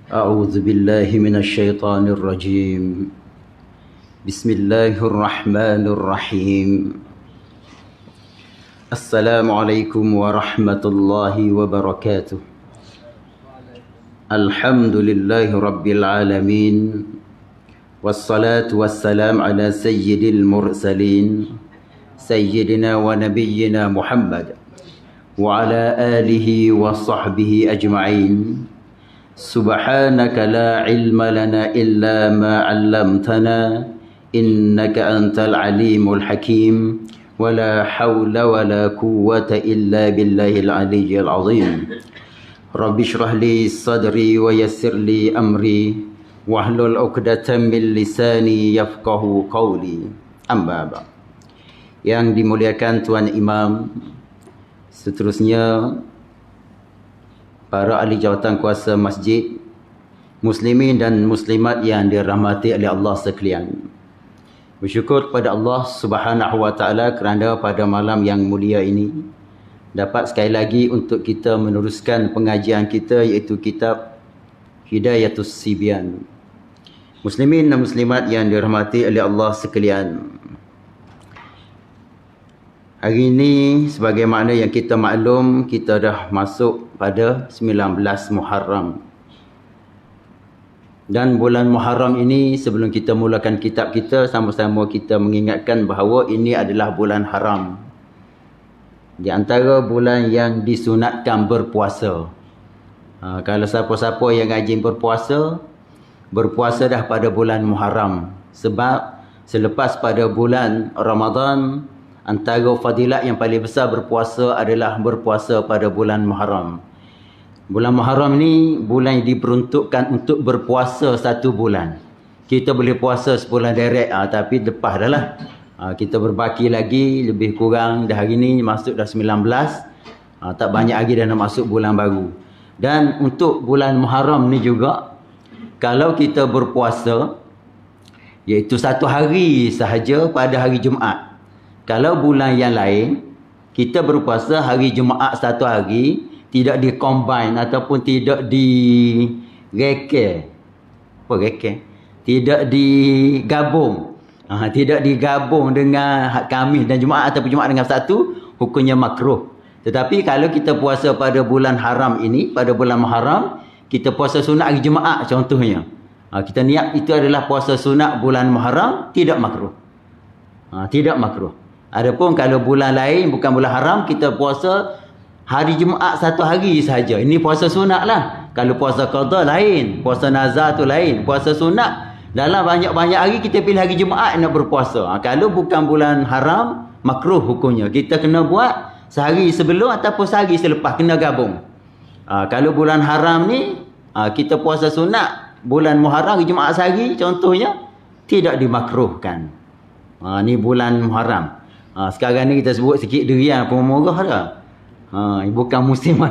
أعوذ بالله من الشيطان الرجيم. بسم الله الرحمن الرحيم. السلام عليكم ورحمة الله وبركاته. الحمد لله رب العالمين، والصلاة والسلام على سيد المرسلين سيدنا ونبينا محمد وعلى آله وصحبه أجمعين. سبحانك لا علم لنا إلا ما علمتنا إنك أنت العليم الحكيم، ولا حول ولا قوة إلا بالله العلي العظيم. رب اشرح لي صدري ويسر لي أمري واحلل عقدة من لساني يفقه قولي. Amma ba'd. Yang dimuliakan Tuan Imam, seterusnya para ahli jawatan kuasa masjid, muslimin dan muslimat yang dirahmati oleh Allah sekalian. Bersyukur kepada Allah Subhanahu wa taala kerana pada malam yang mulia ini dapat sekali lagi untuk kita meneruskan pengajian kita, iaitu kitab Hidayatus Sibyan. Muslimin dan muslimat yang dirahmati oleh Allah sekalian, hari ini sebagaimana yang kita maklum, kita dah masuk pada 19 Muharram. Dan bulan Muharram ini, sebelum kita mulakan kitab kita, sama-sama kita mengingatkan bahawa ini adalah bulan haram. Di antara bulan yang disunatkan berpuasa. Kalau siapa-siapa yang rajin berpuasa dah pada bulan Muharram. Sebab selepas pada bulan Ramadan, antara fadilat yang paling besar berpuasa adalah berpuasa pada bulan Muharram. Bulan Muharram ni bulan yang diperuntukkan untuk berpuasa satu bulan. Kita boleh puasa sebulan direct, tapi lepas dah lah. Kita berbaki lagi, lebih kurang dah hari ni masuk dah 19. Tak banyak lagi dah nak masuk bulan baru. Dan untuk bulan Muharram ni juga, kalau kita berpuasa, iaitu satu hari sahaja pada hari Jumaat. Kalau bulan yang lain, kita berpuasa hari Jumaat satu hari, tidak di-combine ataupun tidak di-reke. Apa reke? Tidak digabung. Tidak digabung dengan Khamis dan Jumaat ataupun Jumaat dengan Sabtu, hukumnya makruh. Tetapi kalau kita puasa pada bulan haram ini, pada bulan Muharram, kita puasa sunat hari Jumaat contohnya. Kita niat itu adalah puasa sunat bulan Muharram, tidak makruh. Tidak makruh. Adapun kalau bulan lain, bukan bulan haram, kita puasa hari Jumaat satu hari sahaja. Ini puasa sunat lah. Kalau puasa qada lain, puasa nazar tu lain. Puasa sunat, dalam banyak-banyak hari kita pilih hari Jumaat nak berpuasa. Kalau bukan bulan haram, makruh hukumnya. Kita kena buat sehari sebelum ataupun sehari selepas, kena gabung. Kalau bulan haram ni, kita puasa sunat bulan Muharram hari Jumaat sehari contohnya, tidak dimakruhkan. Ni bulan Muharram. Sekarang ni kita sebut sikit durian pun murah dah. Bukan musim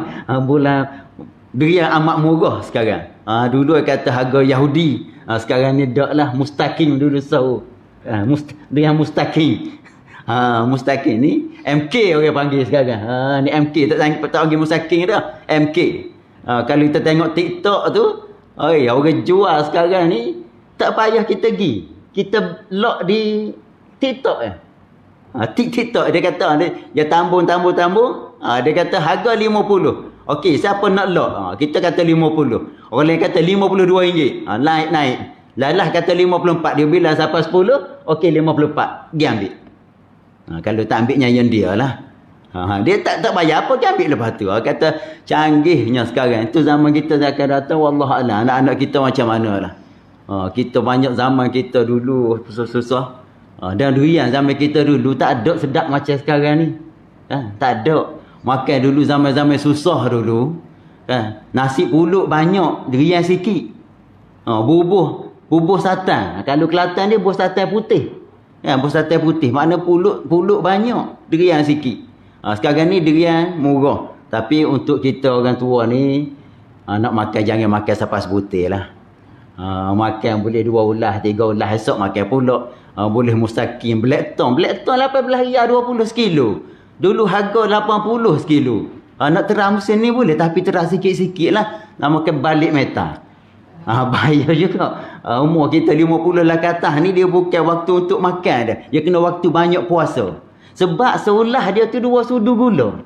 bulan durian amat murah sekarang. Dulu kata harga Yahudi, sekarang ni dak lah mustaqim dulu sahur. Durian mustaqim. Mustaqim ni MK orang panggil sekarang. Ni MK, tak panggil mustaqim dah, MK. Kalau kita tengok TikTok tu, orang jual sekarang ni tak payah kita pergi. Kita lock di TikTok TikTok dia kata dia tambung. Dia kata harga 50. Okey, siapa nak lock? Kita kata 50. Orang lain kata RM52. Naik. Lalah kata 54. Dia bilang siapa 10, okey 54. Dia ambil. Kalau tak ambilnya yang dia lah. Dia tak bayar apa, dia ambil lepas tu. Kata canggihnya sekarang. Itu zaman kita akan datang, wallahualam. Anak-anak kita macam mana lah. Kita banyak zaman kita dulu susah-susah. Dan durian zaman kita dulu tak ada sedap macam sekarang ni. Tak ada. Makan dulu zaman-zaman susah dulu. Nasi pulut banyak, durian sikit. Bubuh satan. Kalau Kelantan dia bubuh satan putih. Bubuh satan putih. Makna pulut banyak, durian sikit. Sekarang ni durian murah. Tapi untuk kita orang tua ni, nak makan jangan makan sampai sebutir lah. Makan boleh 2 ulas, 3 ulas, esok makan pula. Boleh mustaqim. Black Tom 18 riyal 20 sekilo. Dulu harga 80 sekilo. Nak terang musim ni boleh, tapi terang sikit-sikit lah. Nak makan balik metal. Bahaya juga. Umur kita 50 lah ke atas ni, dia bukan waktu untuk makan dah. Dia kena waktu banyak puasa. Sebab sulah dia tu 2 sudu gula.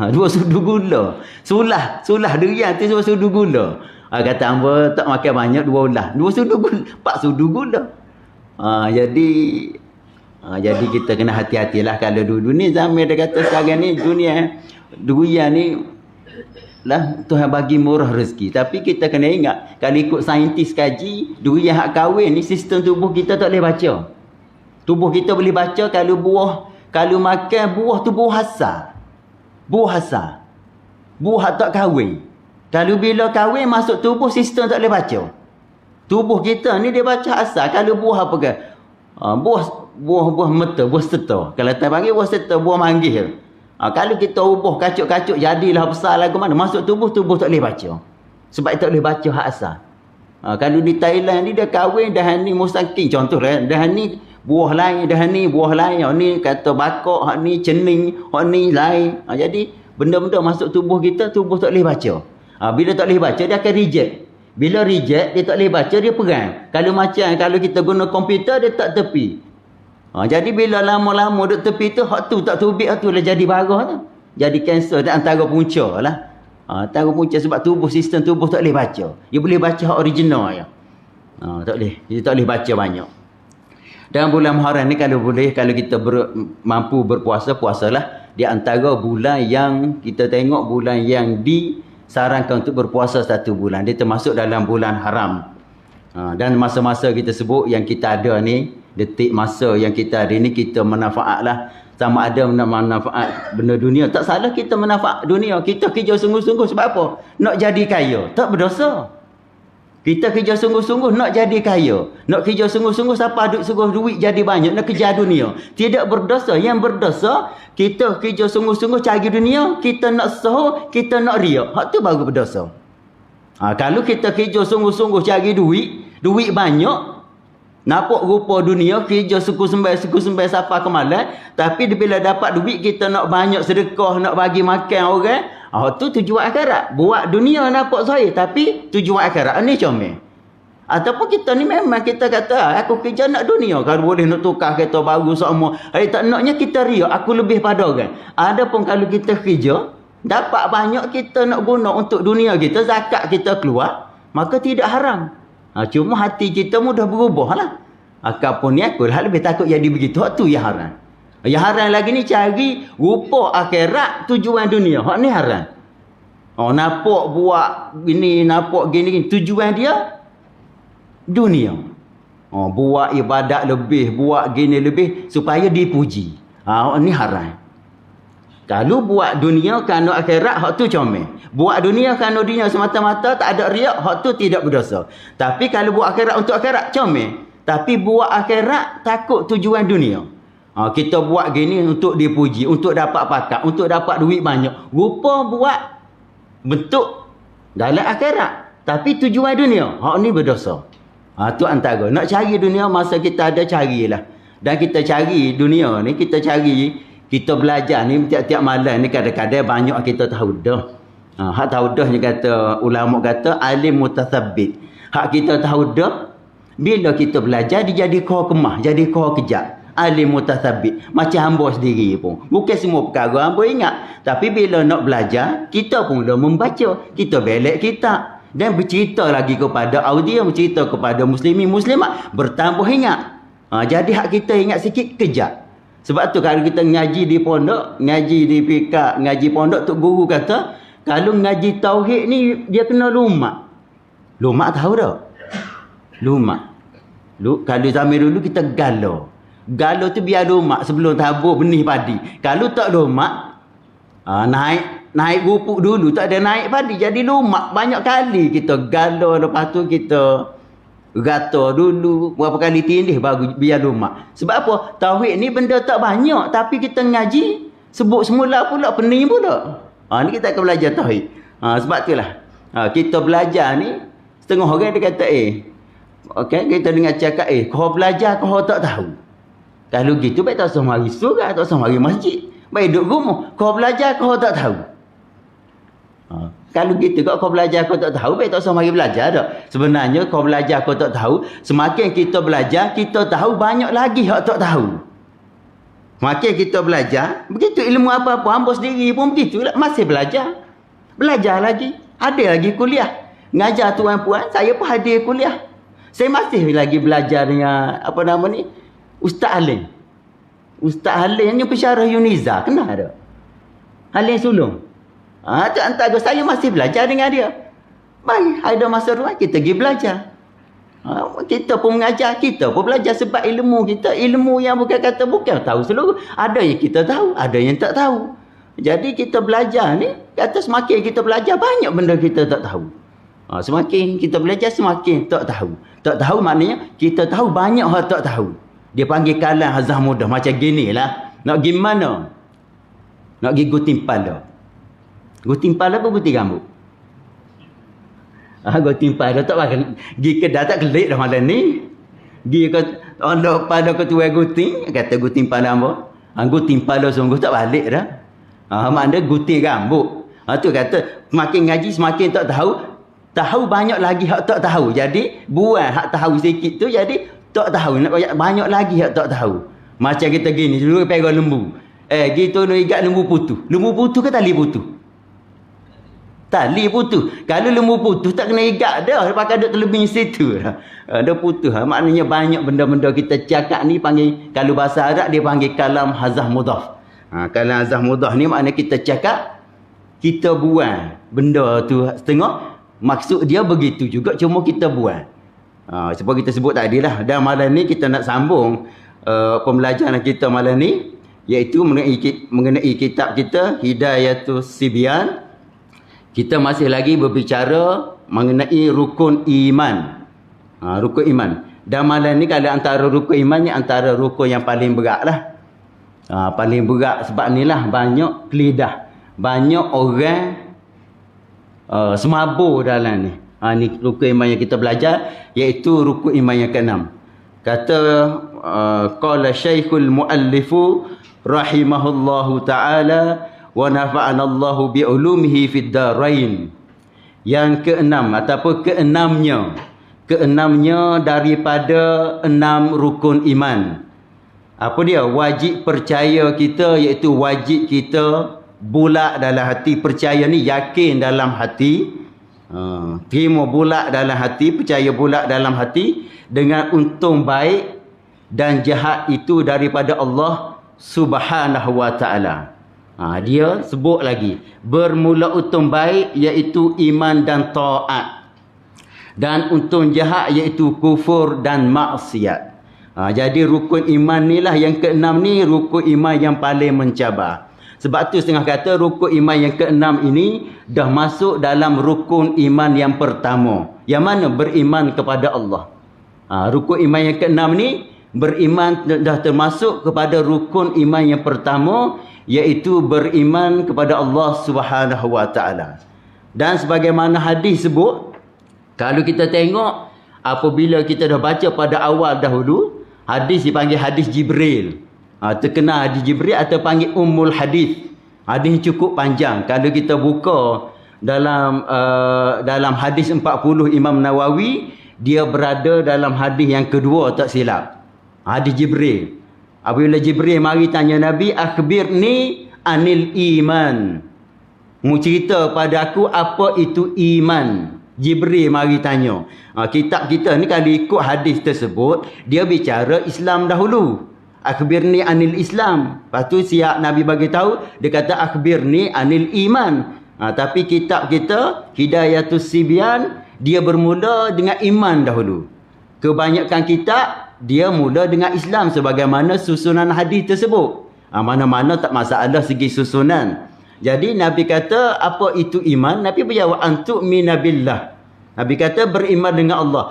2 sudu gula. Sulah durian tu 2 sudu gula. Kata hamba tak makan banyak 2 ulah. 2 sudu gula. 4 sudu gula. Jadi kita kena hati-hatilah kalau dulu ni zaman dia kata sekarang ni dunia durian ni lah Tuhan bagi murah rezeki. Tapi kita kena ingat, kalau ikut saintis kaji, durian hak kahwin ni sistem tubuh kita tak boleh baca. Tubuh kita boleh baca kalau makan buah tu buah hasar. Buah hasar. Buah tak kahwin. Kalau bila kahwin masuk tubuh, sistem tak boleh baca. Tubuh kita ni dia baca asal. Kalau buah apa ke? Buah meta, buah serta. Kalau tak panggil buah serta, buah manggis. Kalau kita ubah kacuk-kacuk jadilah besar lah ke mana, masuk tubuh tak boleh baca. Sebab tak boleh baca hak asal. Kalau di Thailand ni dia kahwin dah ni musaking contoh lah, dah ni buah lain, dah ni buah lain, hak ni kata bakok, hak ni cening, hak ni lain. Jadi benda-benda masuk tubuh kita, tubuh tak boleh baca. Bila tak boleh baca, dia akan reject. Bila reject, dia tak boleh baca, dia perang. Kalau kita guna komputer, dia tak tepi. Jadi bila lama-lama duduk tepi tu, hak tu tak tubik, hak tu lah jadi barah tu. Jadi kanser dan antara punca lah. Antara punca sebab sistem tubuh tak boleh baca. Dia boleh baca hak original je. Tak boleh. Dia tak boleh baca banyak. Dalam bulan Muharram ni kalau kita mampu berpuasa, puasalah. Di antara bulan yang kita tengok, bulan yang disarankan untuk berpuasa 1 bulan. Dia termasuk dalam bulan haram. Dan masa-masa kita sebut yang kita ada ni, detik masa yang kita ada ni, kita manfaat lah. Sama ada manfaat benda dunia. Tak salah kita manfaat dunia. Kita kerja sungguh-sungguh sebab apa? Nak jadi kaya. Tak berdosa. Kita kerja sungguh-sungguh nak jadi kaya. Nak kerja sungguh-sungguh siapa duk suruh duit jadi banyak. Nak kerja dunia. Tidak berdosa. Yang berdosa, kita kerja sungguh-sungguh cari dunia. Kita nak sahur, kita nak riak. Hak tu baru berdosa. Kalau kita kerja sungguh-sungguh cari duit banyak, nampak rupa dunia, kerja suku sembai siapa kemalan, tapi bila dapat duit kita nak banyak sedekah, nak bagi makan orang, tu tujuan akhirat. Buat dunia nampak zahir, tapi tujuan akhirat ni comel. Ataupun kita ni memang kita kata, aku kerja nak dunia, kalau boleh nak tukar kereta baru semua. Tak naknya kita riak, aku lebih pada orang. Adapun kalau kita kerja, dapat banyak kita nak guna untuk dunia kita, zakat kita keluar, maka tidak haram. Cuma hati kita mudah berubah lah. Akapun ni aku lah lebih takut jadi begitu. Hak tu yang haram. Yang haram lagi ni cari rupa akhirat tujuan dunia. Hak ni haram. Nampak buat ini, nampak gini. Tujuan dia dunia. Buat ibadat lebih, buat gini lebih supaya dipuji. Hak ni haram. Kalau buat dunia kerana akhirat, hak tu comel. Buat dunia kerana dunia semata-mata, tak ada riak, hak tu tidak berdosa. Tapi kalau buat akhirat untuk akhirat, comel. Tapi buat akhirat, takut tujuan dunia. Kita buat gini untuk dipuji, untuk dapat pakat, untuk dapat duit banyak. Rupa buat bentuk dalam akhirat. Tapi tujuan dunia, hak ni berdosa. Tu antara. Nak cari dunia, masa kita ada, carilah. Dan kita cari dunia ni, kita belajar ni tiap-tiap malam ni kadang-kadang banyak kita tahu dah. Hak tahu dah ni kata ulama kata alim mutatsabbit. Hak kita tahu dah bila kita belajar dia jadi kau kemah, jadi kau kejap. Alim mutatsabbit. Macam hamba sendiri pun. Bukan semua perkara hamba ingat, tapi bila nak belajar kita pun dah membaca, kita belek kitab dan bercerita lagi kepada audio, bercerita kepada muslimin muslimat, bertambah ingat. Jadi hak kita ingat sikit kejap. Sebab tu kalau kita ngaji di pondok, ngaji di pikak, ngaji pondok, tu guru kata, kalau ngaji tauhid ni, dia kena lumak. Lumak tahu tak? Lumak. Kalau zaman dulu kita galau. Galau tu biar lumak sebelum tabur benih padi. Kalau tak lumak, naik rupuk dulu, tak ada naik padi. Jadi lumak banyak kali kita galau, lepas tu kita gata dulu, berapa kali tindih baru biar lumak. Sebab apa? Tauhid ni benda tak banyak, tapi kita ngaji sebut semula pula, pening pula. Ni kita akan belajar tauhid. Sebab itulah kita belajar ni, setengah orang dia kata kita dengar cakap kau belajar kau tak tahu. Kalau gitu baik tak usah mari surau, tak usah mari masjid. Baik duduk rumah, kau belajar kau tak tahu. Kalau gitu kau belajar kau tak tahu, baik tak usah mari belajar dak. Sebenarnya kau belajar kau tak tahu, semakin kita belajar, kita tahu banyak lagi hak tak tahu. Semakin kita belajar, begitu ilmu apa-apa, hamba sendiri pun begitu lah, masih belajar. Belajar lagi, ada lagi kuliah. Ngajar tuan-puan, saya pun hadir kuliah. Saya masih lagi belajar dengan apa nama ni? Ustaz Halim. Ustaz Halim ni pensyarah Yuniza, kenal tak? Halim Sulung. Tu antara saya masih belajar dengan dia. Baik, ada masa ruang kita pergi belajar. Kita pun mengajar, kita pun belajar sebab ilmu kita, ilmu yang bukan kata bukan tahu seluruh. Ada yang kita tahu, ada yang tak tahu. Jadi kita belajar ni, kata semakin kita belajar banyak benda kita tak tahu. Semakin kita belajar semakin tak tahu. Tak tahu maknanya kita tahu banyak hal tak tahu. Dia panggil kalam hazah mudah macam gini lah. Nak pergi mana? Nak pergi gunting pala. Gunting pala apa gunting rambut? Gunting pala tak pakai. Pergi kedai tak kelik dah malam ni. Pergi ke pada ketua gunting, kata gunting pala apa? Gunting pala sungguh tak balik dah. Maknanya gunting rambut. Tu kata semakin ngaji semakin tak tahu. Tahu banyak lagi hak tak tahu. Jadi buang hak tahu sikit tu jadi tak tahu. Nak banyak lagi hak tak tahu. Macam kita gini dulu pegang lembu. Gitu nak ikat lembu putus. Lembu putus ke tali putus? Tali putus. Kalau lembu putus tak kena ikat dah. Pakai duk terlebih situ dah. Dah putus. Maknanya banyak benda-benda kita cakap ni panggil, kalau bahasa Arab dia panggil kalam hazah mudhaf. Kalam hazah mudhaf ni maknanya kita cakap, kita buang benda tu setengah. Maksud dia begitu juga, cuma kita buang. Sebab kita sebut tadi lah. Dan malam ni kita nak sambung pembelajaran kita malam ni, iaitu mengenai kitab kita Hidayatus Sibyan. Kita masih lagi berbicara mengenai rukun iman. Rukun iman. Dan malam ni kalau antara rukun iman ni antara rukun yang paling berat lah. Paling berat sebab ni lah banyak kelidah. Banyak orang semabur dalam ni. Ni rukun iman yang kita belajar, iaitu rukun iman yang ke-6. Kata qala Syekhul Muallifu rahimahullahu taala wa nafa'ana Allahu bi ulumihi fid darain. Yang ke-6 ataupun keenamnya daripada 6 rukun iman. Apa dia? Wajib percaya kita, iaitu wajib kita bulat dalam hati. Percaya ni yakin dalam hati, terima bulat dalam hati, percaya bulat dalam hati dengan untung baik dan jahat itu daripada Allah Subhanahu wa taala. Dia sebut lagi, bermula untung baik iaitu iman dan taat, dan untung jahat iaitu kufur dan maksiat. Jadi rukun iman ni lah yang ke-6 ni, rukun iman yang paling mencabar. Sebab tu setengah kata rukun iman yang ke-6 ini dah masuk dalam rukun iman yang pertama, yang mana beriman kepada Allah. Rukun iman yang ke-6 ni beriman dah termasuk kepada rukun iman yang pertama, iaitu beriman kepada Allah Subhanahu wa taala. Dan sebagaimana hadis sebut, kalau kita tengok apabila kita dah baca pada awal dahulu, hadis dipanggil hadis Jibril. Terkenal hadis Jibril atau panggil Ummul Hadis. Hadis cukup panjang. Kalau kita buka dalam hadis 40 Imam Nawawi, dia berada dalam hadis yang kedua tak silap. Hadis Jibril. Apabila Jibril mari tanya Nabi, akhbirni anil iman. Mu cerita pada aku apa itu iman. Jibril mari tanya. Kitab kita ni kalau ikut hadis tersebut, dia bicara Islam dahulu. Akhbirni anil Islam. Lepas tu siap Nabi bagi tahu, dia kata akhbirni anil iman. Tapi kitab kita Hidayatus Sibyan, dia bermula dengan iman dahulu. Kebanyakan kitab dia mula dengan Islam sebagaimana susunan hadis tersebut. Mana-mana tak masalah segi susunan. Jadi Nabi kata apa itu iman? Nabi berjawab antu'mina billah. Nabi kata beriman dengan Allah.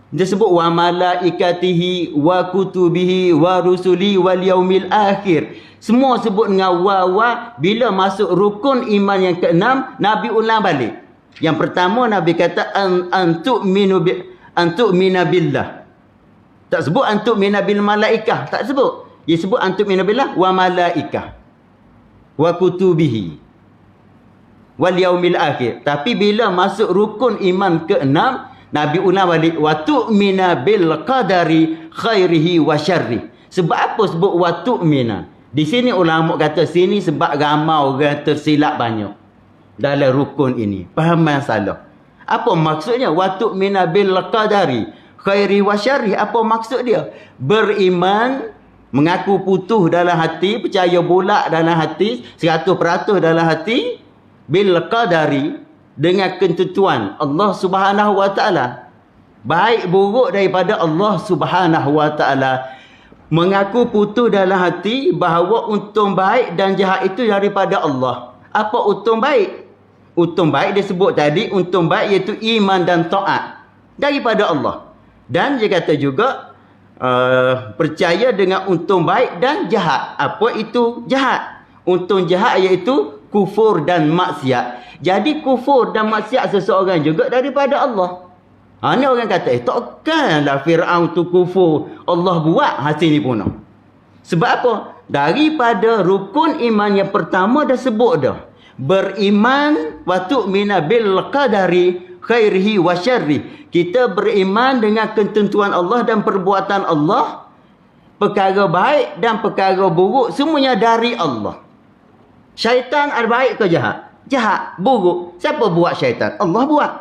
Dia sebut wa malaikatihi wa kutubihi wa rusuli wal yaumil akhir. Semua sebut dengan wa. Bila masuk rukun iman yang ke-6, Nabi ulang balik. Yang pertama Nabi kata antu'mina billah. Tak sebut antu'mina bil malaikah, tak sebut. Dia sebut antu'mina billah wa malaikah wa kutubihi. wal yaumil akhir. Tapi bila masuk rukun iman ke-6, Nabi ulang balik wa tu'mina bil qadari khairihi wa syarri. Sebab apa sebut wa tu'mina? Di sini ulama kata sini sebab ramai orang tersilap banyak dalam rukun ini. Fahaman salah. Apa maksudnya wa tu'mina bil qadari khairi wa syarri? Apa maksud dia? Beriman, mengaku putus dalam hati, percaya bulat dalam hati, 100% dalam hati, bil qadari, dengan ketentuan Allah Subhanahu wa taala. Baik buruk daripada Allah Subhanahu wa taala. Mengaku putus dalam hati bahawa untung baik dan jahat itu daripada Allah. Apa untung baik? Untung baik dia sebut tadi, untung baik iaitu iman dan taat daripada Allah. Dan dia kata juga percaya dengan untung baik dan jahat. Apa itu jahat? Untung jahat iaitu kufur dan maksiat. Jadi kufur dan maksiat seseorang juga daripada Allah. Ni orang kata, takkanlah Fir'aun tu kufur, Allah buat hasil ni pun. Sebab apa? Daripada rukun iman yang pertama dah sebut dah. Beriman wa tu'mina bil qadari khairihi wa syarri. Kita beriman dengan ketentuan Allah dan perbuatan Allah. Perkara baik dan perkara buruk semuanya dari Allah. Syaitan ada baik ke jahat? Jahat, buruk. Siapa buat syaitan? Allah buat.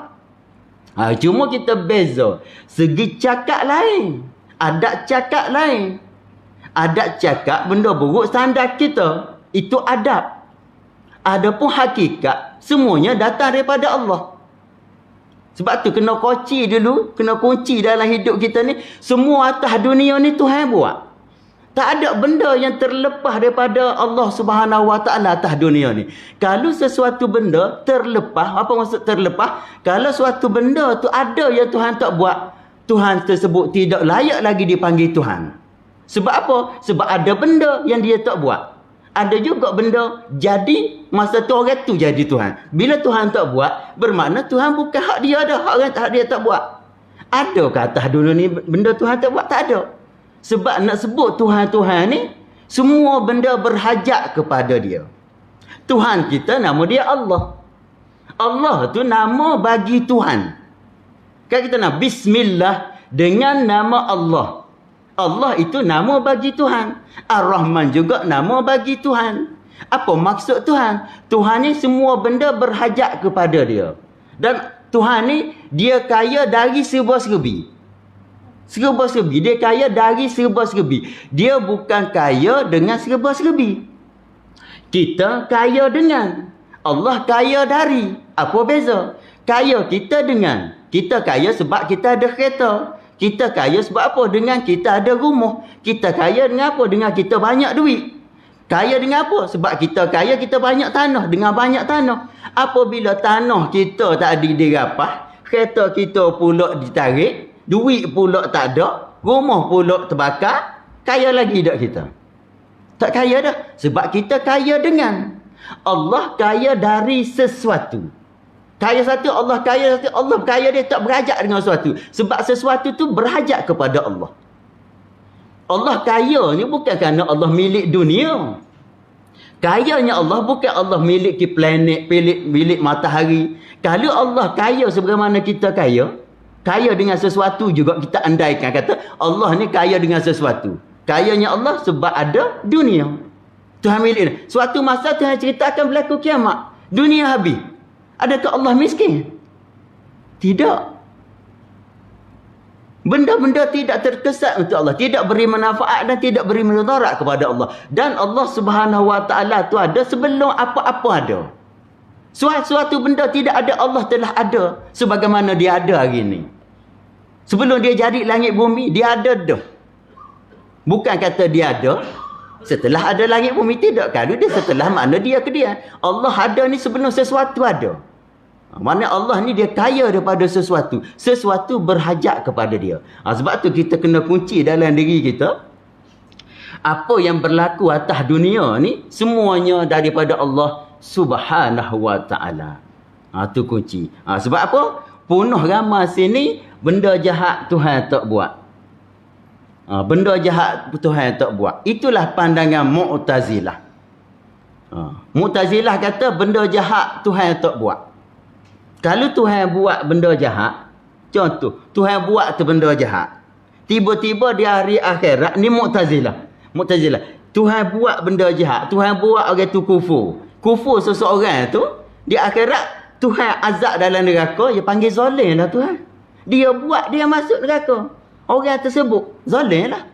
Cuma kita beza. Segi cakap lain. Adat cakap lain. Adat cakap benda buruk standar kita. Itu adab. Adapun hakikat, semuanya datang daripada Allah. Sebab tu kena kunci dulu. Kena kunci dalam hidup kita ni. Semua atas dunia ni Tuhan buat. Tak ada benda yang terlepas daripada Allah Subhanahu wa taala atas dunia ni. Kalau sesuatu benda terlepas, apa maksud terlepas? Kalau suatu benda tu ada yang Tuhan tak buat, Tuhan tersebut tidak layak lagi dipanggil Tuhan. Sebab apa? Sebab ada benda yang dia tak buat. Ada juga benda jadi, masa tu orang tu jadi Tuhan. Bila Tuhan tak buat, bermakna Tuhan bukan hak dia dah, hak dia tak buat. Adakah atas dunia ni benda Tuhan tak buat? Tak ada. Sebab nak sebut Tuhan-Tuhan ni, semua benda berhajat kepada dia. Tuhan kita nama dia Allah. Allah tu nama bagi Tuhan. Kan kita nak Bismillah dengan nama Allah. Allah itu nama bagi Tuhan. Ar-Rahman juga nama bagi Tuhan. Apa maksud Tuhan? Tuhan ni semua benda berhajat kepada dia. Dan Tuhan ni dia kaya dari serba-serbi. Serba-serbi. Dia kaya dari serba-serbi. Dia bukan kaya dengan serba-serbi. Kita kaya dengan. Allah kaya dari. Apa beza? Kaya kita dengan. Kita kaya sebab kita ada kereta. Kita kaya sebab apa? Dengan kita ada rumah. Kita kaya dengan apa? Dengan kita banyak duit. Kaya dengan apa? Sebab kita kaya, kita banyak tanah. Dengan banyak tanah. Apabila tanah kita tak dirapah, kereta kita pula ditarik, duit pula tak ada, rumah pula terbakar, kaya lagi tak kita? Tak kaya dah. Sebab kita kaya dengan. Allah kaya dari sesuatu. Kaya satu, Allah kaya satu. Allah kaya dia tak berhajat dengan sesuatu. Sebab sesuatu tu berhajat kepada Allah. Allah kaya ni bukan kerana Allah milik dunia. Kayanya Allah bukan Allah miliki planet, milik matahari. Kalau Allah kaya sebagaimana kita kaya, kaya dengan sesuatu juga kita andaikan. Kata Allah ni kaya dengan sesuatu. Kayanya Allah sebab ada dunia. Tuhan milik. Suatu masa Tuhan ceritakan berlaku kiamat. Dunia habis. Adakah Allah miskin? Tidak. Benda-benda tidak terkesan untuk Allah. Tidak beri manfaat dan tidak beri mudarat kepada Allah. Dan Allah Subhanahu wa taala tu ada sebelum apa-apa ada. Suatu benda tidak ada, Allah telah ada. Sebagaimana dia ada hari ini. Sebelum dia jadi langit bumi, dia ada dah. Bukan kata dia ada setelah ada langit bumi. Tidak. Kalau dia setelah, makna dia ke dia. Allah ada ni sebelum sesuatu ada. Mana Allah ni dia kaya daripada sesuatu. Sesuatu berhajat kepada dia. Sebab tu kita kena kunci dalam diri kita. Apa yang berlaku atas dunia ni, semuanya daripada Allah Subhanahu wa ta'ala. Tu kunci. Sebab apa? Punuh ramai sini, benda jahat Tuhan tak buat. Benda jahat Tuhan tak buat. Itulah pandangan Mu'tazilah. Mu'tazilah kata benda jahat Tuhan tak buat. Kalau Tuhan buat benda jahat, contoh, Tuhan buat tu benda jahat. Tiba-tiba di hari akhirat, ni Mu'tazilah. Tuhan buat benda jahat. Tuhan buat orang tu kufur. Kufur seseorang tu, di akhirat, Tuhan azab dalam neraka, dia panggil zalim lah Tuhan. Dia buat, dia masuk neraka. Orang tersebut, zalim lah.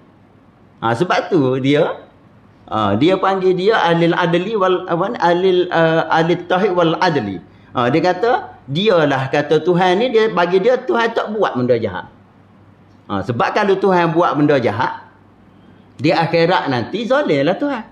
Sebab tu dia panggil dia alil adli wal alil tauhid wal adli. Dia kata dialah kata Tuhan ni, dia bagi dia Tuhan tak buat benda jahat. Sebab kalau Tuhan buat benda jahat di akhirat nanti zalimlah Tuhan.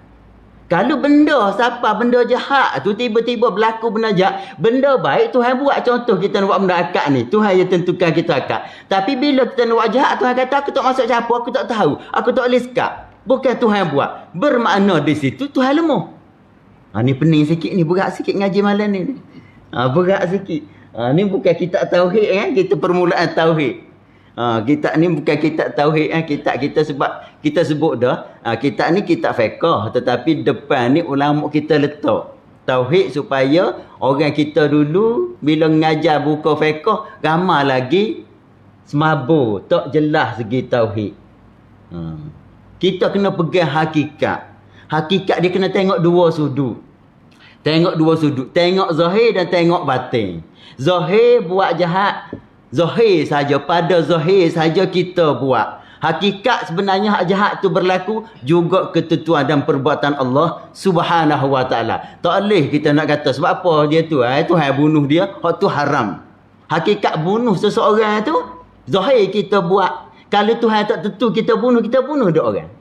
Kalau benda benda jahat tu tiba-tiba berlaku benda jahat, benda baik Tuhan buat, contoh kita nak buat benda akad ni, Tuhan yang tentukan kita akad. Tapi bila kita nak buat jahat, Tuhan kata aku tak masuk campur, aku tak tahu, aku tak boleh sekat. Bukan Tuhan buat. Bermakna di situ Tuhan lemah. Ni pening sikit ni, berat sikit ngaji malam ni. Berat sikit. Ni bukan kitab tauhid kan, kita permulaan tauhid. Kitab ni bukan kitab tauhid kan, kitab kita sebab kita sebut dah, kitab ni kitab fiqh, tetapi depan ni ulama kita letak tauhid supaya orang kita dulu bila mengajar buku fiqh ramai lagi semabur, tak jelas segi tauhid. Kita kena pegang hakikat. Hakikat dia kena tengok dua sudut. Tengok zahir dan tengok batin. Zahir buat jahat, zahir saja, pada zahir saja kita buat. Hakikat sebenarnya hak jahat tu berlaku juga ketentuan dan perbuatan Allah Subhanahu wa taala. Tak boleh kita nak kata sebab apa dia tu, Tuhan bunuh dia, hak tu haram. Hakikat bunuh seseorang tu zahir kita buat. Kalau Tuhan tak tentu kita bunuh dia orang.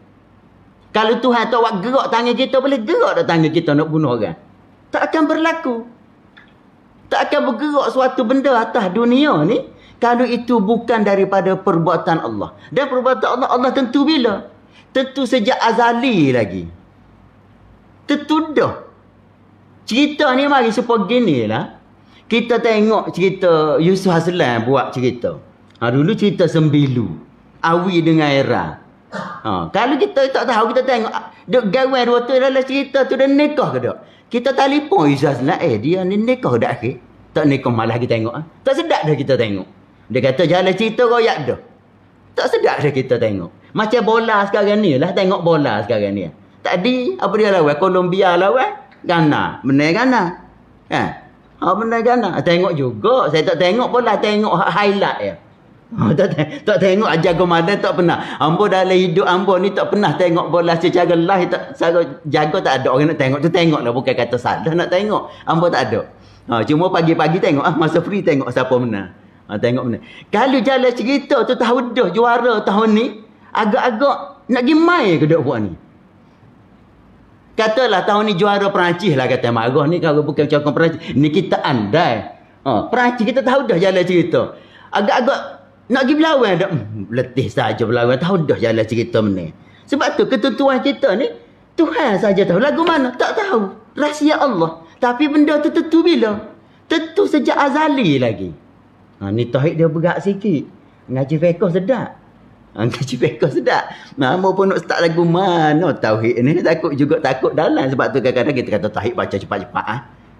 Kalau Tuhan tak buat gerak tangan kita, boleh gerak tak tangan kita nak bunuh orang. Tak akan berlaku. Tak akan bergerak suatu benda atas dunia ni kalau itu bukan daripada perbuatan Allah. Dan perbuatan Allah tentu bila? Tentu sejak azali lagi. Tentu dah. Cerita ni mari supaya gini lah. Kita tengok cerita Yusuf Haslan buat cerita. Dulu cerita Sembilu. Awi dengan Era. Kalau kita tak tahu, kita tengok duk gawan dua tu dalam cerita tu, dah nikah ke tak? Kita telefon Yusuf Haslan, dia ni nikah dah akhir. Tak nikah malah kita tengok. Tak sedap dah kita tengok. Dia kata jalan cerita royak dah. Tak sedap dah kita tengok. Macam bola sekarang ni lah, tengok bola sekarang ni. Tadi apa dia lawan? Colombia lawan Ghana. Benar Ghana. Benar Ghana. Tengok juga. Saya tak tengok bola, tengok highlight ya. Tak tengok jago madan tak pernah. Ambo dalam hidup ambo ni tak pernah tengok bola secara live, tak jago tak ada orang nak tengok tu, tengoklah, bukan kata salah nak tengok. Ambo tak ada. Cuma pagi-pagi tengok, masa free tengok siapa menang. Tengok menang. Kalau jalan cerita tu tahu dah juara tahun ni, agak-agak nak pergi main ke dak buat ni. Katalah tahun ni juara Perancis lah, kata marah ni kalau bukan cakap Perancis. Ni kita andai. Perancis kita tahu dah jalan cerita. Agak-agak nak pergi berlawan dah. Letih saja berlawan. Tahu dah jalan cerita ni. Sebab tu ketentuan kita ni, Tuhan saja tahu. Lagu mana? Tak tahu. Rahsia Allah. Tapi benda tu tentu bila? Tentu sejak azali lagi. Ni tauhid dia berat sikit. Ngaji fiqh sedap. Ngaji fiqh sedap. Nama pun nak start lagu mana tauhid ni. Takut dalam. Sebab tu kadang-kadang kita kata tauhid baca cepat-cepat.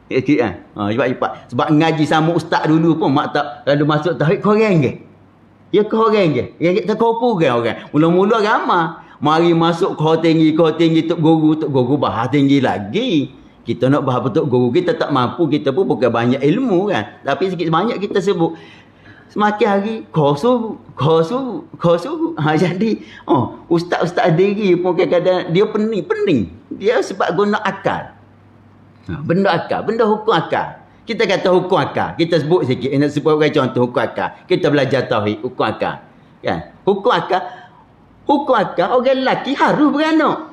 Cepat-cepat. Sebab ngaji sama ustaz dulu pun mak tak, kalau masuk tauhid korang ke? Ya korang ke? Yang kita kurang orang. Mula-mula ramai. Mari masuk kau tinggi tok guru bahas tinggi lagi. Kita nak bahas betul guru kita tak mampu, kita pun bukan banyak ilmu kan. Tapi sikit banyak kita sebut. Semakin hari khosu. Jadi ustaz-ustaz diri pun kadang-kadang dia pening. Dia sebab guna akal. Benda akal, benda hukum akal. Kita kata hukum akal. Kita sebut sikit. Nak sebut contoh hukum akal. Kita belajar tauhid, hukum akal. Kan? Hukum akal, orang lelaki harus beranak.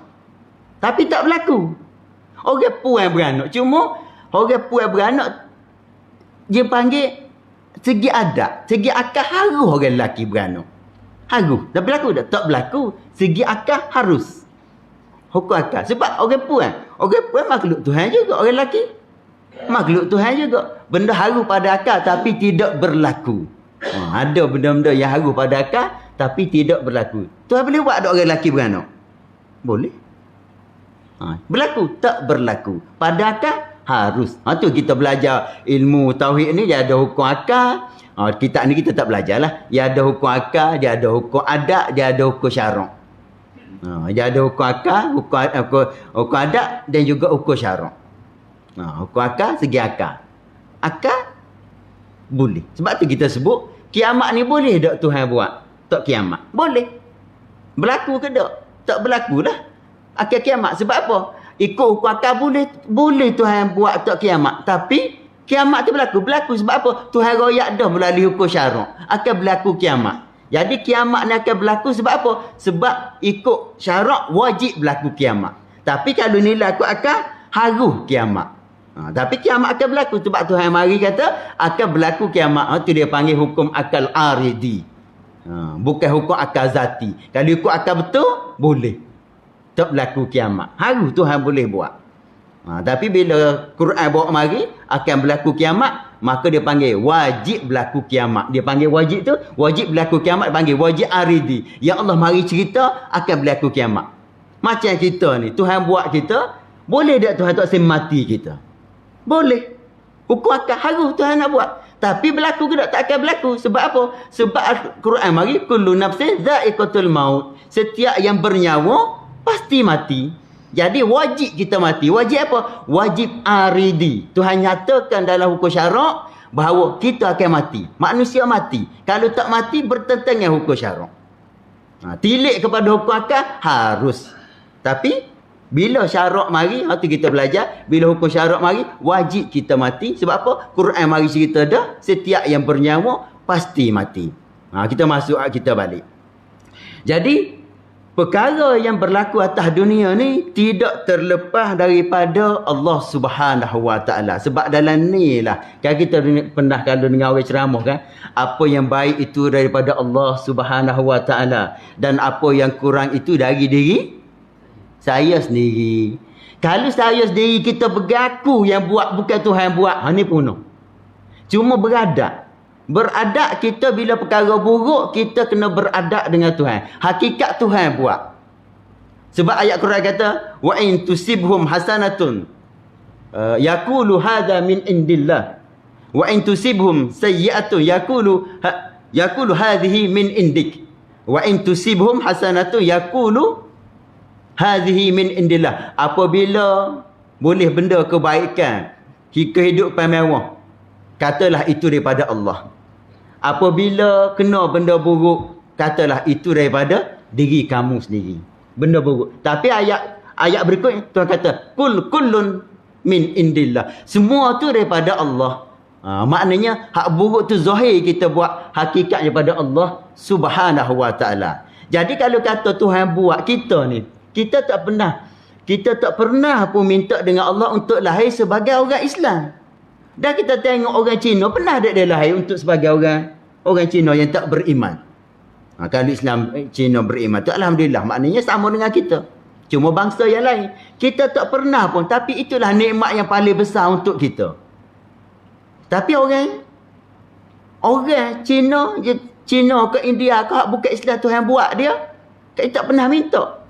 Tapi tak berlaku. Orang puan beranak. Cuma orang puan beranak, dia panggil segi adat. Segi akal harus orang lelaki beranak. Harus. Tak berlaku tak? Tak berlaku. Segi akal harus. Hukum akal. Sebab orang puan makhluk Tuhan juga. Orang lelaki makhluk Tuhan juga. Benda harus pada akal tapi tidak berlaku. Ada benda-benda yang harus pada akal tapi tidak berlaku. Tuhan boleh buat ada orang lelaki beranak? Boleh. Berlaku tak berlaku. Pada akal harus. Tu kita belajar ilmu tauhid ni, dia ada hukum akal. Kitab ni kita tak belajar lah. Dia ada hukum akal, dia ada hukum adat, dia ada hukum syarak. Dia ada hukum akal, hukum adat dan juga hukum syarak. Hukum akal, segi akal. Akal boleh. Sebab tu kita sebut kiamat ni boleh tak Tuhan buat? Tak kiamat. Boleh. Berlaku ke tak? Tak berlaku lah. Akhir kiamat. Sebab apa? Ikut hukum akal boleh Tuhan buat tak kiamat. Tapi kiamat tu berlaku. Berlaku sebab apa? Tuhan royak dah melalui hukum syarak. Akan berlaku kiamat. Jadi kiamat ni akan berlaku sebab apa? Sebab ikut syarak wajib berlaku kiamat. Tapi kalau nilai ikut akal, harus kiamat. Tapi kiamat akan berlaku. Sebab Tuhan mari kata akan berlaku kiamat. Itu dia panggil hukum akal aridi. Bukan hukum akal zati. Kalau ikut akal betul, boleh. Tak berlaku kiamat. Harus Tuhan boleh buat. Tapi bila Quran bawa mari akan berlaku kiamat, maka dia panggil wajib berlaku kiamat. Dia panggil wajib tu, wajib berlaku kiamat, panggil wajib aridi. Ya Allah mari cerita akan berlaku kiamat. Macam kita ni, Tuhan buat kita, boleh tak Tuhan tak mati kita? Boleh. Hukum akal harus Tuhan nak buat. Tapi berlaku ke tak akan berlaku. Sebab apa? Sebab Quran mari kullu nafsin dha'iqatul maut. Setiap yang bernyawa pasti mati. Jadi wajib kita mati. Wajib apa? Wajib aridi. Tuhan nyatakan dalam hukum syarak bahawa kita akan mati. Manusia mati. Kalau tak mati bertentangan dengan hukum syarak. Tilik kepada hukum akal harus. Tapi bila syarak mari, tu kita belajar, bila hukum syarak mari wajib kita mati. Sebab apa? Quran mari cerita dah, setiap yang bernyawa pasti mati. Kita masuk kita balik. Jadi perkara yang berlaku atas dunia ni tidak terlepas daripada Allah Subhanahu Wa Taala. Sebab dalam ni lah, kan kita pernah kalau dengar orang ceramah kan, apa yang baik itu daripada Allah Subhanahu Wa Taala dan apa yang kurang itu dari diri saya sendiri. Kalau saya sendiri kita bergaku yang buat bukan Tuhan buat, ni punah. Cuma beradab. Beradab kita bila perkara buruk, kita kena beradab dengan Tuhan. Hakikat Tuhan buat. Sebab ayat Quran kata, wa in tusibhum hasanatun yaqulu hadza min indillah. Wa in tusibhum sayyi'atun yaqulu hadhihi min indik. Wa in tusibhum hasanatun yaqulu hadhihi min indillah. Apabila boleh benda kebaikan, kehidupan mewah, katalah itu daripada Allah. Apabila kena benda buruk, katalah itu daripada diri kamu sendiri. Benda buruk. Tapi ayat berikut Tuhan kata, kullun min indillah. Semua tu daripada Allah. Maknanya hak buruk tu zahir kita buat, hakikat daripada Allah Subhanahu Wa Taala. Jadi kalau kata Tuhan buat kita ni, kita tak pernah pun minta dengan Allah untuk lahir sebagai orang Islam. Dan kita tengok orang Cina pernah ada dia lahir untuk sebagai orang Cina yang tak beriman. Kalau Islam Cina beriman tu alhamdulillah, maknanya sama dengan kita. Cuma bangsa yang lain kita tak pernah pun, tapi itulah nikmat yang paling besar untuk kita. Tapi orang Cina ke India ke bukan Islam, Tuhan buat dia, kita tak pernah minta.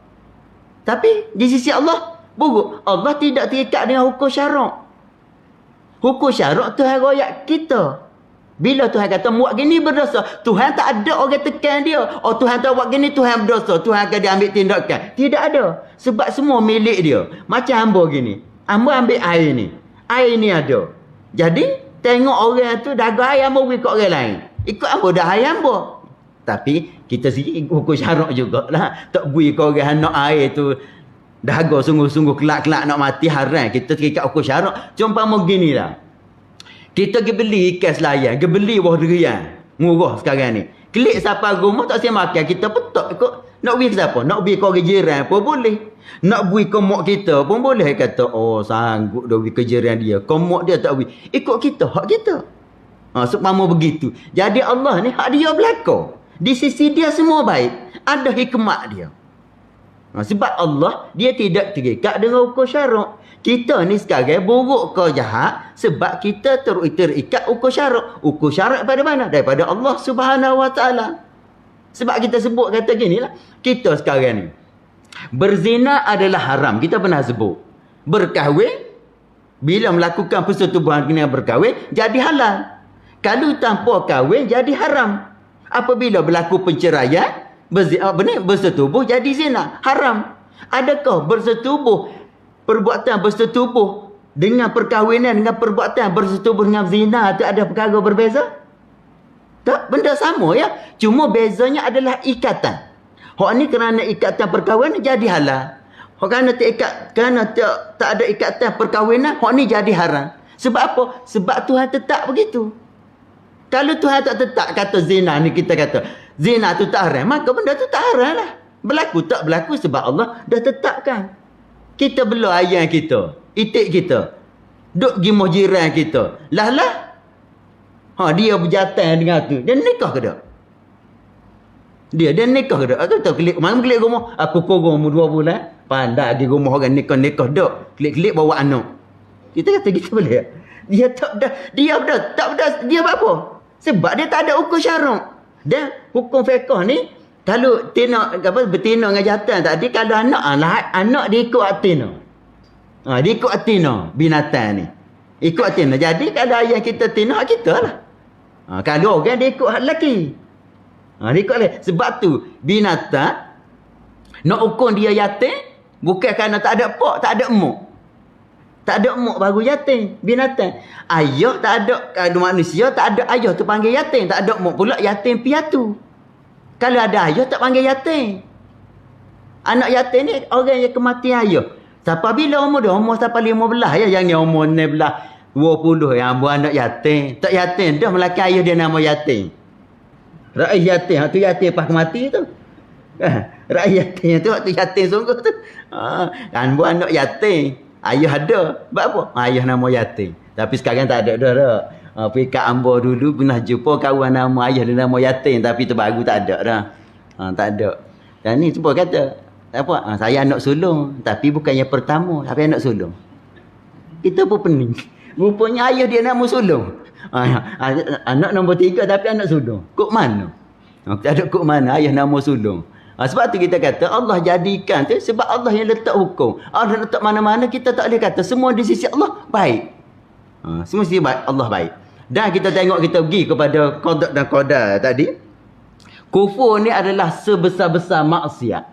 Tapi di sisi Allah buruk. Allah tidak terikat dengan hukum syarak. Hukum syarak Tuhan royak kita. Bila Tuhan kata buat gini berdosa, Tuhan tak ada orang tekan dia. Oh Tuhan tak buat gini Tuhan berdosa, Tuhan akan diambil tindakan. Tidak ada. Sebab semua milik dia. Macam hamba gini. Hamba ambil air ni. Air ni ada. Jadi tengok orang tu daga air, hamba beri ke orang lain. Ikut hamba dah air hamba. Tapi kita sendiri hukum syarak jugalah. Tak beri ke orang nak air tu dahaga sungguh-sungguh kelak-kelak nak mati, haram. Kita terikat hukum syarak. Cuma begini lah. Kita pergi beli ikan selayan, pergi beli buah durian. Murah sekarang ni. Klik siapa rumah tak saya makan, kita petok ikut. Nak beri ke siapa? Nak beri ke orang jiran pun boleh. Nak beri ke mak kita pun boleh. Kata, oh sanggup dah beri ke jiran dia. Ke mak dia tak beri. Ikut kita, hak kita. Seumpama begitu. Jadi Allah ni hak dia belakang. Di sisi dia semua baik. Ada hikmat dia. Sebab Allah dia tidak terikat dengan hukum syarak. Kita ni sekarang buruk ke jahat sebab kita terikat hukum syarak. Hukum syarak pada mana? Daripada Allah Subhanahu Wa Taala. Sebab kita sebut kata gini lah, kita sekarang ni Berzina adalah haram. Kita pernah sebut. Berkahwin, bila melakukan persetubuhan dengan berkahwin, jadi halal. Kalau tanpa kahwin, jadi haram. Apabila berlaku perceraian, bersetubuh, jadi zina. Haram. Adakah perbuatan bersetubuh dengan perkahwinan, dengan perbuatan bersetubuh dengan zina itu ada perkara berbeza? Tak, benda sama ya. Cuma bezanya adalah ikatan. Hak ni kerana ikatan perkahwinan jadi halal. Hak kerana tak ada ikatan perkahwinan, hak ni jadi haram. Sebab apa? Sebab Tuhan tetap begitu. Kalau Tuhan tak tetap kata zina ni, kita kata zina tu tak haram, maka benda tu tak haram lah. Berlaku tak berlaku sebab Allah dah tetapkan. Kita bela ayam kita, itik kita, duk pergi moh jiran kita. Lah. Dia berjatan dengan tu. Dia nikah ke tak? Dia nikah ke tak? Aku tahu mana kelik rumah. Aku korong mu 2 bulan. Pandai pergi rumah orang nikah dok. Kelik-kelik bawa anak. Kita kata kita boleh. Dia buat apa? Sebab dia tak ada hukum syarak. Dan hukum fiqh ni, kalau betina dengan jantan tadi, kalau anak dia ikut atina. Dia ikut atina binatang ni. Ikut atina. Jadi kalau ayah kita tina, hak kita lah. Kalau orang dia ikut hak lelaki. Dia ikut lelaki. Sebab tu binatang nak hukum dia yatim bukan kerana tak ada pak, tak ada emuk. Tak ada emuk baru yatim, binatang. Ayah tak ada, kalau manusia tak ada ayah tu panggil yatim. Tak ada emuk pula yatim piatu. Kalau ada ayah tak panggil yatim. Anak yatim ni orang yang kematian ayah. Sampai bila umur dia? Umur sampai 15 ya. Jangan umur 16, 20 yang buat anak yatim. Tak yatim dah melaki ayah dia nama yatim. Rakyat yatim, tu yatim pas mati tu. Rakyat yatim tu yatim sungguh tu. Kan buat anak yatim. Ayah ada. Sebab apa? Ayah nama yatim. Tapi sekarang tak ada dah. Pergi kat Ambo dulu pernah jumpa kawan nama ayah dia nama yatim. Tapi terbaru tak ada dah. Tak ada. Dan ni cuba kata. Apa? Saya anak sulung. Tapi bukan yang pertama. Tapi anak sulung. Kita pun pening. Rupanya ayah dia nama sulung. Anak nombor 3 tapi anak sulung. Kok mana? Tak ada kok mana ayah nama sulung. Sebab tu kita kata Allah jadikan tu sebab Allah yang letak hukum. Allah letak mana-mana kita tak boleh kata semua di sisi Allah baik. Semua sisi baik, Allah baik. Dan kita tengok kita pergi kepada qada dan qadar tadi. Kufur ni adalah sebesar-besar maksiat.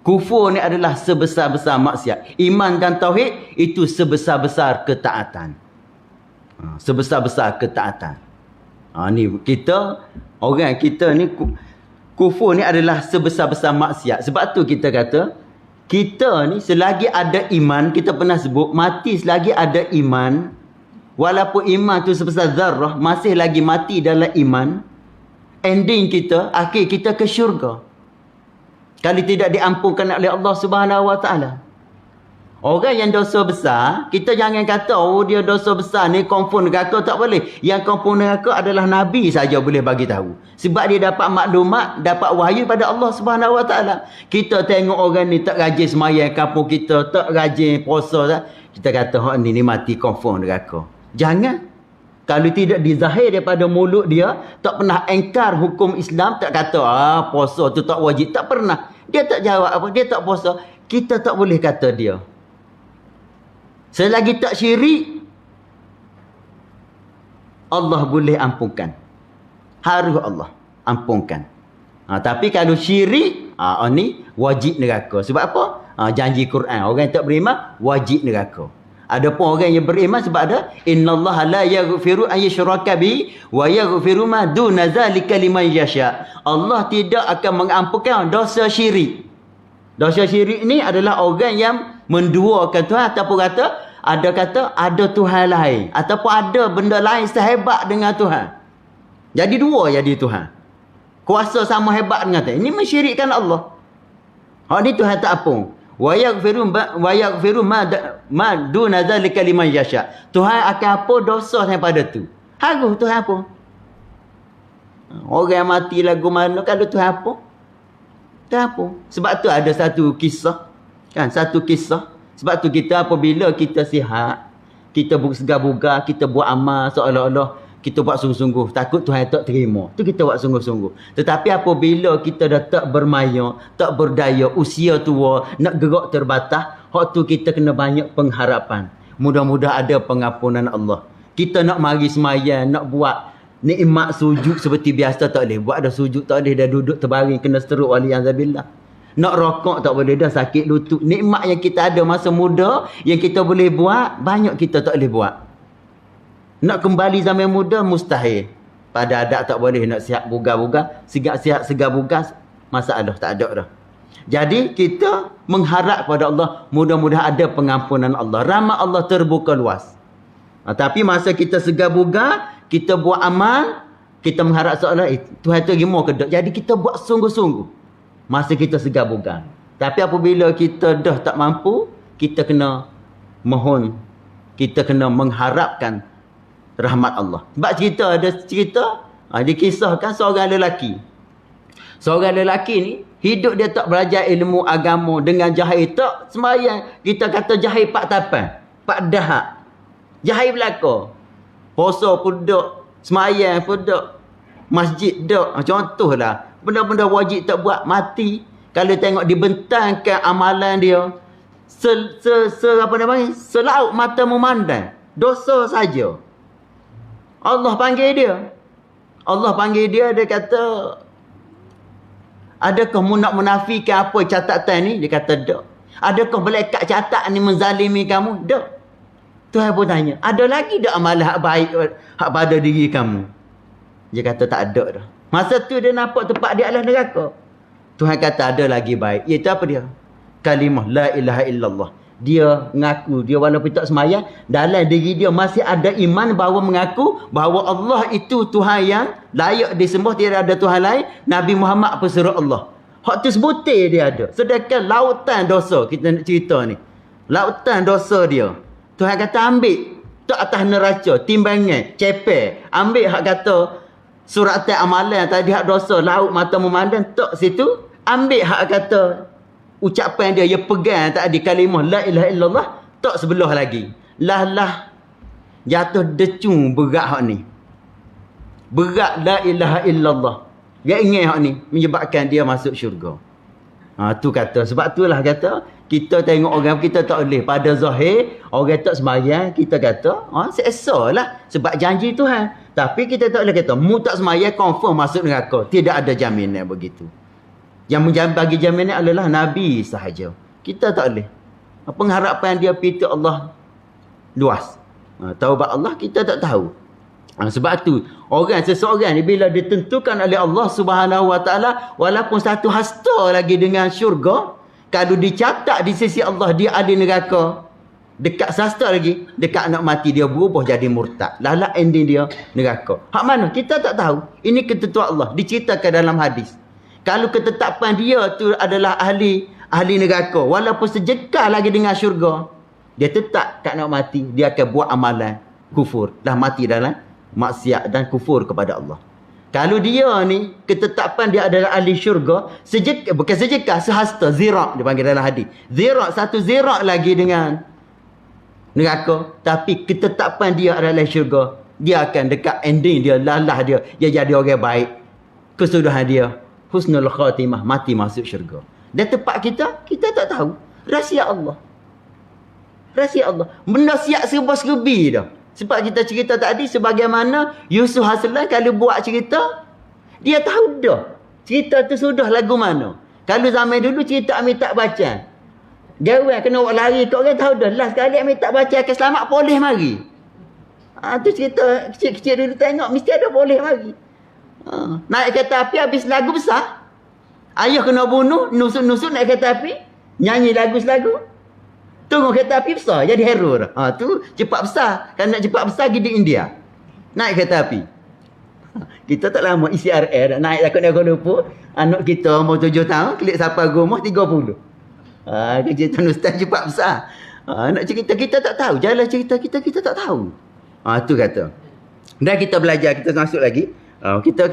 Kufur ni adalah sebesar-besar maksiat. Iman dan tauhid itu sebesar-besar ketaatan. Sebesar-besar ketaatan. Ni kita orang kita ni kufur ni adalah sebesar-besar maksiat. Sebab tu kita kata, kita ni selagi ada iman, kita pernah sebut, mati selagi ada iman, walaupun iman tu sebesar zarrah, masih lagi mati dalam iman, ending kita, akhir kita ke syurga. Kalau tidak diampunkan oleh Allah Subhanahu Wa Taala. Orang yang dosa besar, kita jangan kata, dia dosa besar ni confirm neraka, tak boleh. Yang confirm neraka adalah Nabi saja boleh bagi tahu. Sebab dia dapat maklumat, dapat wahyu pada Allah Subhanahu Wa Taala. Kita tengok orang ni tak rajin sembahyang kampung kita, tak rajin puasa, tak? Kita kata, hak ni mati confirm neraka. Jangan. Kalau tidak dizahir daripada mulut dia, tak pernah engkar hukum Islam, tak kata, puasa tu tak wajib. Tak pernah. Dia tak jawab apa, dia tak puasa. Kita tak boleh kata dia. Selagi tak syirik, Allah boleh ampunkan. Harus Allah ampunkan. Tapi kalau syirik, ni wajib neraka. Sebab apa? Janji Quran. Orang yang tak beriman, wajib neraka. Adapun orang yang beriman sebab ada innallaha la yaghfiru an yushraka bihi wa yaghfiru ma duna zalika liman yasha. Allah tidak akan mengampunkan dosa syirik. Dosa syirik ni adalah orang yang menduakan Tuhan ataupun kata ada Tuhan lain ataupun ada benda lain sehebat dengan Tuhan. Jadi dua jadi Tuhan. Kuasa sama hebat dengan Tuhan. Ini mensyirikkan Allah. Ni Tuhan tak ampun. Wa yaghfiru ma duna zalika liman yasha. Tuhan akan ampun dosa daripada tu. Harus Tuhan ampun. Orang mati lagu mana kalau Tuhan ampun? Tuhan ampun. Sebab tu ada satu kisah. Kan, satu kisah. Sebab tu kita apabila kita sihat, kita bersegar-bugar, kita buat amal seolah-olah kita buat sungguh-sungguh. Takut Tuhan tak terima. Tu kita buat sungguh-sungguh. Tetapi apabila kita dah tak bermaya, tak berdaya, usia tua, nak gerak terbatas, hak tu kita kena banyak pengharapan. Mudah-mudah ada pengampunan Allah. Kita nak mari sembahyang, nak buat nikmat sujud seperti biasa tak boleh. Buat dah sujud tak boleh, dah duduk terbaring kena seteruk waliyazabillah. Nak rokok tak boleh, dah sakit lutut. Nikmat yang kita ada masa muda yang kita boleh buat, banyak kita tak boleh buat. Nak kembali zaman muda mustahil. Pada adat tak boleh, nak sihat bugar-bugar, sihat segar bugar, masalah tak ada dah. Jadi kita mengharap pada Allah, mudah-mudahan ada pengampunan Allah. Rahmat Allah terbuka luas. Tapi masa kita segar bugar, kita buat amal, kita mengharap seolah Tuhan terima ke tak. Jadi kita buat sungguh-sungguh masa kita segar bugar. Tapi apabila kita dah tak mampu, kita kena mohon, kita kena mengharapkan rahmat Allah. Sebab ada cerita, dikisahkan seorang lelaki. Seorang lelaki ni, hidup dia tak belajar ilmu agama dengan jahil. Tak sembahyang. Kita kata jahil 4 tapan. 4 dahak. Jahil belaka. Puasa pun tak. Sembahyang pun tak. Masjid tak. Contohlah. Benda-benda wajib tak buat. Mati. Kalau tengok dibentangkan amalan dia. Apa namanya? Selaut mata memandang. Dosa saja. Allah panggil dia. Allah panggil dia, dia kata, adakah mu nak menafikan apa catatan ni? Dia kata, tak. Adakah malaikat catat ni menzalimi kamu? Tak. Tuhan pun tanya, ada lagi tak amalan hak baik hak pada diri kamu? Dia kata, tak ada dah. Masa tu dia nampak tempat dia adalah neraka. Tuhan kata, ada lagi baik. Iaitu apa dia? Kalimah la ilaha illallah. Dia mengaku, dia walaupun tak semayang, dalam diri dia masih ada iman bahawa mengaku bahawa Allah itu Tuhan yang layak disembah, tiada ada Tuhan lain. Nabi Muhammad pesuruh Allah. Hak tu sebutir dia ada. Sedangkan lautan dosa, kita nak cerita ni. Lautan dosa dia. Tuhan kata ambil. Tak atas neraca, timbangan, cepel. Ambil hak kata suratan amalan tadi hak dosa, laut mata memandang, tak situ. Ambil hak kata ucapan dia, dia pegang tadi kalimah la ilaha illallah, tak sebelah lagi. Lah jatuh decung berat hak ni. Berat la ilaha illallah. Dia ingat hak ni menyebabkan dia masuk syurga. Tu kata, sebab itulah kata kita tengok orang kita tak boleh pada zahir, orang tak sembahyang, kita kata seksalah sebab janji Tuhan. Tapi kita tak boleh kata mu tak sembahyang confirm masuk neraka. Tidak ada jaminan begitu. Yang bagi jaminan adalah Nabi sahaja. Kita tak boleh. Pengharapan dia pintu Allah luas. Taubat Allah kita tak tahu. Sebab tu seseorang ni bila ditentukan oleh Allah Subhanahu Wa Taala, walaupun satu hasta lagi dengan syurga, kalau dicatat di sisi Allah dia ada neraka, dekat sasta lagi, dekat nak mati dia berubah jadi murtad. Lala ending dia neraka. Hak mana? Kita tak tahu. Ini ketentuan Allah diceritakan dalam hadis. Kalau ketetapan dia tu adalah ahli neraka, walaupun sejekal lagi dengan syurga, dia tetap tak nak mati, dia akan buat amalan kufur, dah mati dalam maksiat dan kufur kepada Allah. Kalau dia ni ketetapan dia adalah ahli syurga, bukan sejekal, sehasta, zirak dia panggil dalam hadis. Zirak, satu zirak lagi dengan neraka, tapi ketetapan dia adalah syurga, dia akan dekat ending dia, lalah dia jadi orang baik. Kesudahan dia husnul khatimah, mati masuk syurga. Dan tempat kita tak tahu. Rahsia Allah. Rahsia Allah. Benda siap serba-serbi dah. Sebab kita cerita tadi, sebagaimana Yusuf Haslan kalau buat cerita, dia tahu dah. Cerita tu sudah lagu mana. Kalau zaman dulu cerita Amitabh Bachchan, jauh kena buat lari kat orang, tahu dah. Last kali Amitabh Bachchan akan selamat, boleh mari. Tu cerita kecil-kecil dulu tengok, mesti ada boleh mari. Naik kereta api habis lagu besar, ayah kena bunuh, nusuk-nusuk naik kereta api, nyanyi lagu-lagu, tunggu kereta api besar jadi hero dah. Tu cepat besar. Kan nak cepat besar pergi di India, naik kereta api. Kita tak lama ICRL naik takut dia lupa. Anak kita umur 7 tahun klik sampai rumah 30. Cerita ustaz cepat besar. Nak cerita kita tak tahu, jalan cerita kita tak tahu. Tu kata. Dan kita belajar, kita masuk lagi. Kita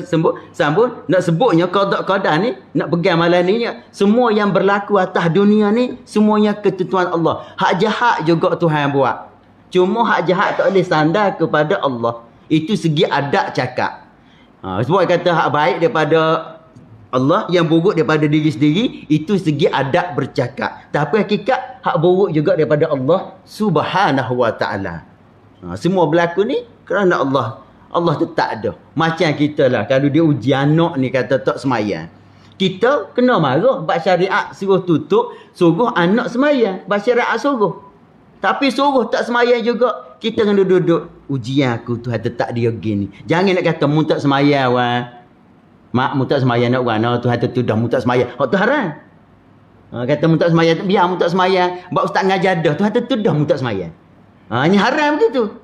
sambung nak sebutnya qada ni, nak pegang malam ni, semua yang berlaku atas dunia ni semuanya ketentuan Allah. Hak jahat juga Tuhan buat. Cuma hak jahat tak boleh sandar kepada Allah. Itu segi adab cakap. Sebab kata hak baik daripada Allah, yang buruk daripada diri sendiri, itu segi adab bercakap. Tapi hakikat hak buruk juga daripada Allah Subhanahu wa taala. Semua berlaku ni kerana Allah tetap ada. Macam kita lah, kalau dia uji anak ni kata tak semayang, kita kena marah. Bab syariat suruh tutup, suruh anak semayang. Bab syariat suruh. Tapi suruh tak semayang juga, kita kena duduk. Ujian aku Tuhan tetap dia gini. Jangan nak kata mu tak semayang wan. Mak mu tak semayang nak wan. Tuhan tertudah mu tak semayang. Hak tu haram. Kata mu tak semayang, biar mu tak semayang. Bab ustaz ngajar dah, Tuhan tertudah mu tak semayang. Ini haram begitu.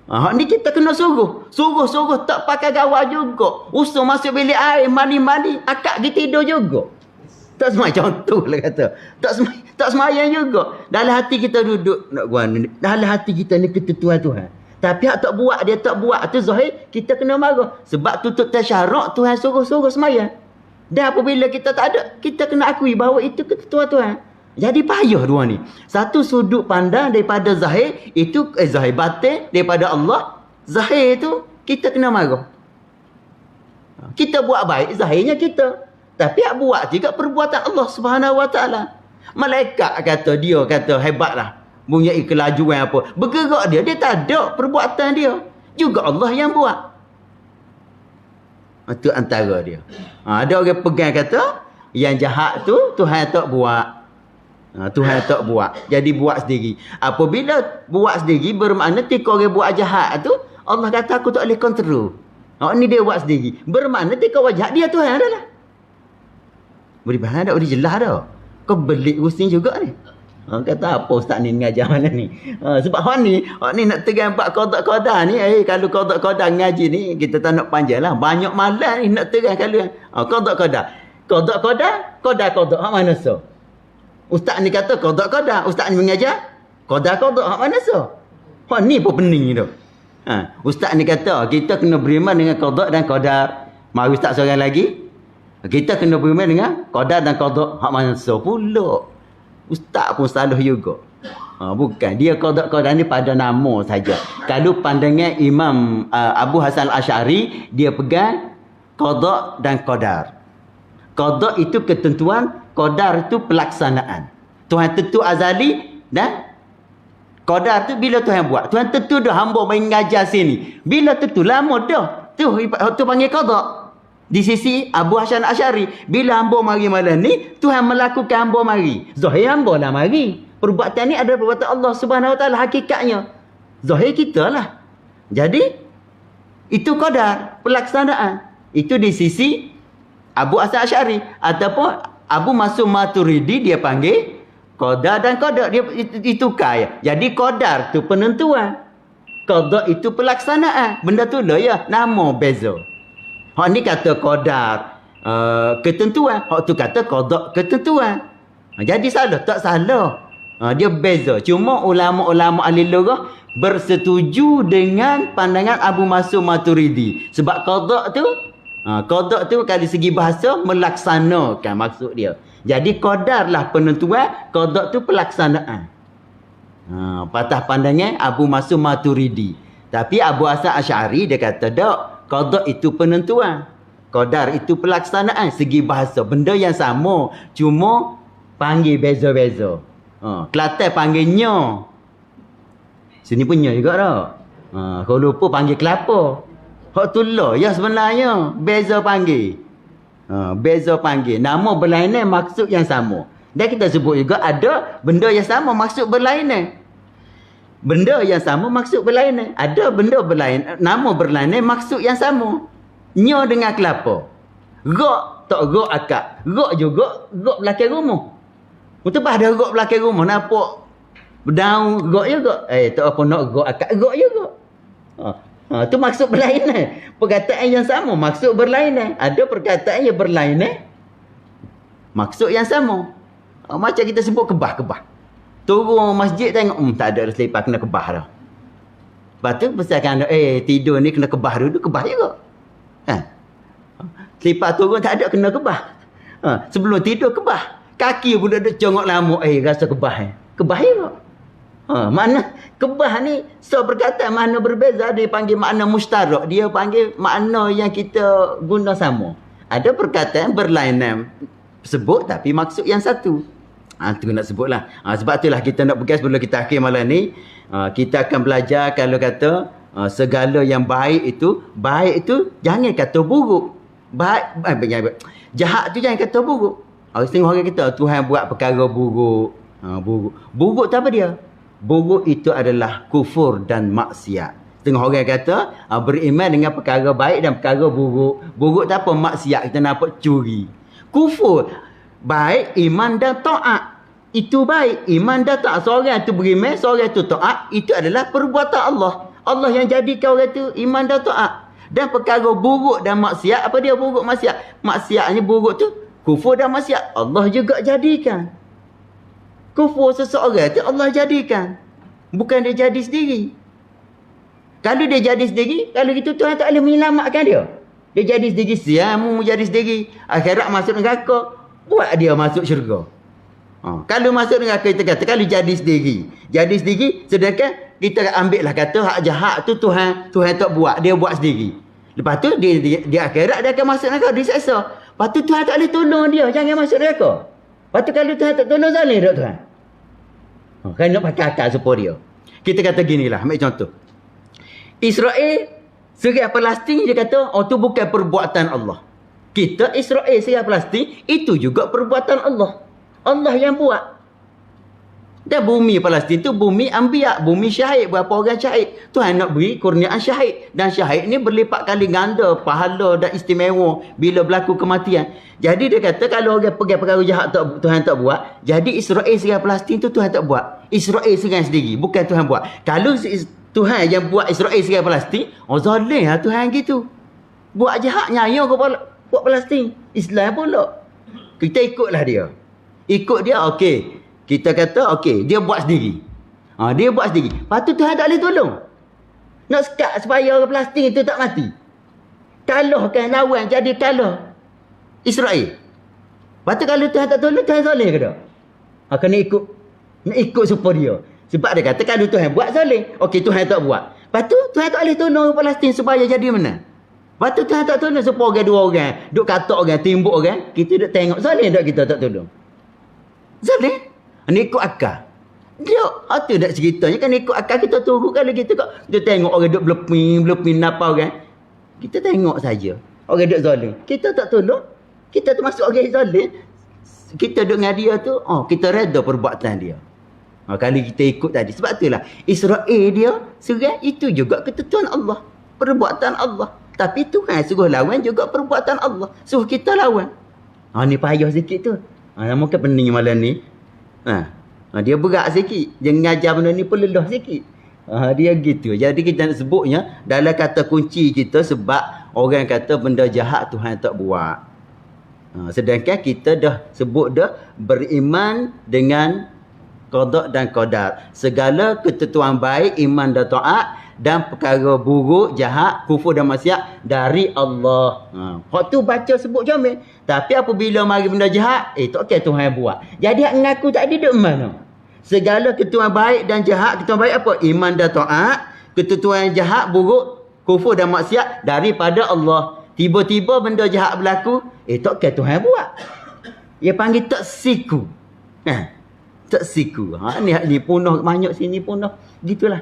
Hak ni kita kena suruh. Suruh tak pakai gawar juga. Usul masuk bilik air, mandi-mandi, akak kita tidur juga. Tak semayang, contohlah kata. Tak semayang juga. Dalam hati kita duduk nak guna. Dalam hati kita ni ketentuan Tuhan. Tapi hak tak buat, dia tak buat. Tu zahir, kita kena marah. Sebab tutup tasyaruk, Tuhan suruh semayang. Dan apabila kita tak ada, kita kena akui bahawa itu ketentuan Tuhan. Jadi payah dua ni. Satu sudut pandang daripada zahir, itu zahir batin daripada Allah. Zahir itu, kita kena marah. Kita buat baik, zahirnya kita. Tapi hak buat juga perbuatan Allah Subhanahu wa taala. Malaikat kata hebatlah. Punya kelajuan apa. Bergerak dia tak ada perbuatan dia. Juga Allah yang buat. Itu antara dia. Ada orang pegang kata, yang jahat tu Tuhan tak buat. Tuhan tak buat. Jadi buat sendiri. Apabila buat sendiri, bermakna tika orang buat jahat tu, Allah kata aku tak boleh kontrol. Ni dia buat sendiri. Bermakna tika orang jahat, dia Tuhan adalah. Beri bahan tak? Beri jelas dah. Kau belik rusing juga ni. Kata apa ustaz ni mengajar mana ni? Sebab hak ni nak tegang bab qada ni. Kalau qada ngaji ni, kita tak nak panjang lah. Banyak malam ni nak tegang kalau. Qada. Hak mana so? Ustaz ni kata qada. Ustaz ni mengajar. Qada hak mana so? Hak ni pun pening tu. Ustaz ni kata kita kena beriman dengan qada dan qadar. Mari ustaz seorang lagi. Kita kena beriman dengan qada dan qada. Hak mana so pula? Ustaz pun salah juga. Bukan. Dia qada ni pada nama saja. Kalau pandangan Imam Abu Hasan Al-Asy'ari, dia pegang qada dan qadar. Qada itu ketentuan, qadar itu pelaksanaan. Tuhan tentu azali dan qadar tu bila Tuhan buat. Tuhan tentu dah hamba main ngajar sini. Bila tentu lama dah. Tu panggil qada. Di sisi Abu Hasan Al-Asy'ari, bila hamba mari malam ni, Tuhan melakukan hamba mari. Zahir hamba lah mari. Perbuatan ni adalah perbuatan Allah Subhanahu wa taala hakikatnya. Zahir kita lah. Jadi itu qadar, pelaksanaan. Itu di sisi Abu Hasan Al-Asy'ari. Ataupun Abu Mas'ud Maturidi, dia panggil qadar dan qadar. Dia itu kaya. Jadi qadar tu penentuan. Qadar itu pelaksanaan. Benda tu lah ya, nama beza. Hak ni kata qadar ketentuan. Hak tu kata qada ketentuan. Jadi salah? Tak salah. Dia beza. Cuma ulama-ulama ahli lughah bersetuju dengan pandangan Abu Mas'ud Maturidi. Sebab qada tu kalau segi bahasa melaksanakan maksud dia. Jadi qadar lah penentuan, qada tu pelaksanaan. Patah pandangan Abu Mas'ud Maturidi. Tapi Abu Hasan Asy'ari dia kata tak. Qada itu penentuan. Qadar itu pelaksanaan. Segi bahasa. Benda yang sama. Cuma panggil beza-beza. Kelantan panggil nya. Sini punya juga tak? Kalau lupa panggil kelapa. Hak tu lah ya sebenarnya. Beza panggil. Beza panggil. Nama berlainan maksud yang sama. Dan kita sebut juga ada benda yang sama maksud berlainan. Benda yang sama maksud berlainan. Ada benda berlainan, nama berlainan maksud yang sama. Nya dengan kelapa. Gak tak gak akak. Gak juga gak belakang rumah. Betul bah ada gak belakang rumah nampak berdaun gak juga. Tak apa nak gak akak gak juga. Tu maksud berlainan. Perkataan yang sama maksud berlainan. Ada perkataan yang berlainan maksud yang sama. Macam kita sebut kebah. Turun masjid tengok, tak ada selipar kena kebah dah. Lepas tu pesankan, tidur ni kena kebah dulu, kebah juga. Selipar turun tak ada kena kebah. Sebelum tidur kebah. Kaki pun ada congok lama, rasa kebah. Kebah juga. Makna kebah ni perkataan makna berbeza. Dia panggil makna mustarak. Dia panggil makna yang kita guna sama. Ada perkataan berlainan sebut tapi maksud yang satu. Tu nak sebutlah. Sebab itulah kita nak pegang sebelum kita akhir malam ni. Kita akan belajar kalau kata segala yang baik itu jangan kata buruk. Jahat tu jangan kata buruk. Setengah orang kata Tuhan buat perkara buruk. Buruk tu apa dia? Buruk itu adalah kufur dan maksiat. Setengah orang kata beriman dengan perkara baik dan perkara buruk. Buruk tu apa? Maksiat. Kita nampak curi. Kufur. Baik, iman dan ta'at. Itu baik. Iman dan ta'at. Seorang tu beriman, seorang tu ta'at. Itu adalah perbuatan Allah. Allah yang jadikan orang tu iman dan ta'at. Dan perkara buruk dan maksiat. Apa dia buruk maksiat? Maksiat ni buruk tu kufur dan maksiat. Allah juga jadikan. Kufur seseorang tu Allah jadikan. Bukan dia jadi sendiri. Kalau dia jadi sendiri, kalau gitu Tuhan tak boleh menyelamatkan dia. Dia jadi sendiri, siamu jadi sendiri. Akhirat masuk neraka, buat dia masuk syurga. Kalau masuk neraka, kita kata kalau jadi sendiri. Jadi sendiri, sedangkan kita ambil lah kata hak jahat tu Tuhan tak buat, dia buat sendiri. Lepas tu dia akhirat dia akan masuk neraka, diseksa. Lepas tu Tuhan tak boleh tolong dia, jangan masuk neraka. Lepas tu kalau Tuhan tak tolong, zalim tak Tuhan? Kan nak pakai akal supaya dia. Kita kata ginilah, ambil contoh. Israel, serang Palestin, dia kata, tu bukan perbuatan Allah. Kita, Israel, serang Palestin, itu juga perbuatan Allah. Allah yang buat. Dan bumi Palestin tu bumi anbiya, bumi syahid. Berapa orang syahid? Tuhan nak beri kurniaan syahid. Dan syahid ni berlipat kali ganda pahala dan istimewa bila berlaku kematian. Jadi dia kata kalau orang pergi perkara jahat Tuhan tak buat, jadi Israel serang Palestin tu Tuhan tak buat. Israel serang sendiri, bukan Tuhan buat. Kalau Tuhan yang buat Israel serang Palestin, zalim lah Tuhan gitu. Buat jahat nyaya ke buat Palestin. Islam pula. Kita ikutlah dia. Ikut dia, okey. Kita kata, okey, dia buat sendiri. Dia buat sendiri. Lepas tu Tuhan tak boleh tolong. Nak sekat supaya orang Palestin itu tak mati. Kalahkan lawan, jadi kalah Israel. Lepas tu kalau Tuhan tak tolong, Tuhan zalim ke tak? Kena ikut. Nak ikut supaya dia. Sebab dia kata, kalau Tuhan buat zalim. Okey, Tuhan tak buat. Lepas tu, Tuhan tak boleh tolong orang Palestin supaya jadi menang. Lepas tu, Tuhan tak tolong supaya orang dua orang. Duk kata orang, timbuk orang. Kita duk tengok zalim tak kita tak tolong. Zalim. Ni ikut akal. Dia, tu nak ceritanya kan ikut akal kita turut kalau kita tengok orang duk belepin apa orang. Kita tengok saja. Orang duk zalim. Kita tak tolong. Kita termasuk orang zalim. Kita duk dengan dia tu, kita reda perbuatan dia. Kalau kita ikut tadi. Sebab itulah Israel dia serang itu juga ketentuan Allah. Perbuatan Allah. Tapi Tuhan suruh lawan juga perbuatan Allah. Suruh kita lawan. Ni payah sikit tu. Mungkin pening malam ni. Dia berat sikit. Jangan ajar benda ni pun lelah sikit. Dia gitu. Jadi kita nak sebutnya dalam kata kunci kita sebab orang kata benda jahat Tuhan tak buat. Sedangkan kita dah sebut dah beriman dengan qada dan qadar. Segala ketentuan baik, iman dan taat dan perkara buruk, jahat, kufur dan maksiat dari Allah. Hak tu baca sebut jamil. Tapi apabila mari benda jahat, tak okey Tuhan buat. Jadi hak mengaku tak ada duk mana. Segala ketentuan baik dan jahat, ketentuan baik apa? Iman dan taat, ketentuan jahat, buruk, kufur dan maksiat daripada Allah. Tiba-tiba benda jahat berlaku, tak okey Tuhan buat. Dia panggil tak siku. Tak siku. Ni punah banyak sini punah. Gitulah.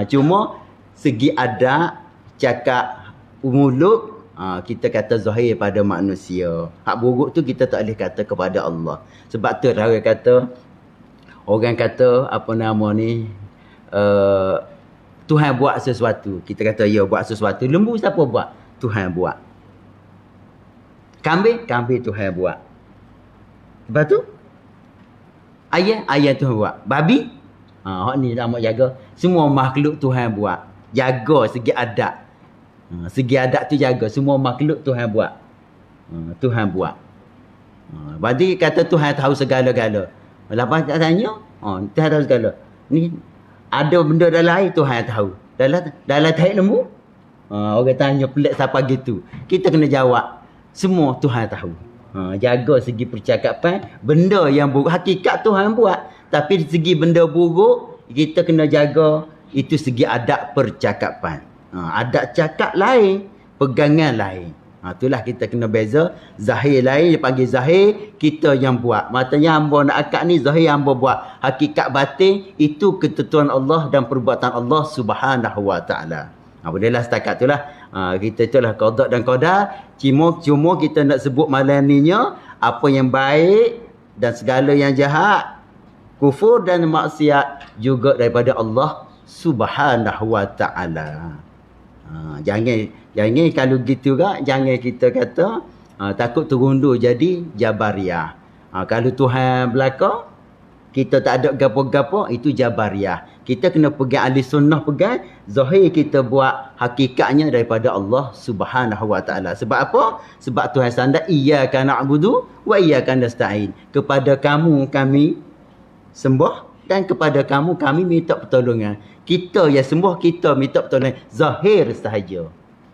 Cuma segi adat, cakap mulut, kita kata zahir pada manusia. Hak buruk tu kita tak boleh kata kepada Allah. Sebab tu orang kata apa nama ni, Tuhan buat sesuatu. Kita kata ya buat sesuatu. Lembu siapa buat? Tuhan buat. Kambing Tuhan buat. Lepas tu ayam Tuhan buat. Babi, hak ni nak jaga. Semua makhluk Tuhan buat. Jaga segi adat. Segi adat tu jaga. Semua makhluk Tuhan buat. Tuhan buat. Berarti kata Tuhan tahu segala-gala. Lepas tak tanya, Tuhan tahu segala. Ni ada benda dalam air Tuhan tahu. Dalam tahi lembu, orang tanya pelik siapa gitu. Kita kena jawab. Semua Tuhan tahu. Jaga segi percakapan. Benda yang buruk. Hakikat Tuhan buat. Tapi segi benda buruk, kita kena jaga itu segi adab percakapan. Adab cakap lain, pegangan lain. Itulah kita kena beza. Zahir lain, dia panggil zahir, kita yang buat. Matanya hamba nak akad ni, zahir hamba buat. Hakikat batin, itu ketentuan Allah dan perbuatan Allah subhanahu wa ta'ala. Bolehlah setakat itulah. Kita itulah qada dan qadar. Cuma kita nak sebut malam ninya, apa yang baik dan segala yang jahat, kufur dan maksiat juga daripada Allah subhanahu wa ta'ala. Jangan kalau gitu kan, jangan kita kata takut terundur jadi Jabariyah. Kalau Tuhan belaka, kita tak ada gapo-gapo, itu Jabariyah. Kita kena pegang ahli sunnah, pegang zahir kita buat, hakikatnya daripada Allah subhanahu wa ta'ala. Sebab apa? Sebab Tuhan sandar, iyyaka na'budu wa iyyaka nasta'in. Kepada kamu kami sembah dan kepada kamu kami minta pertolongan. Kita yang sembah, kita minta pertolongan. Zahir sahaja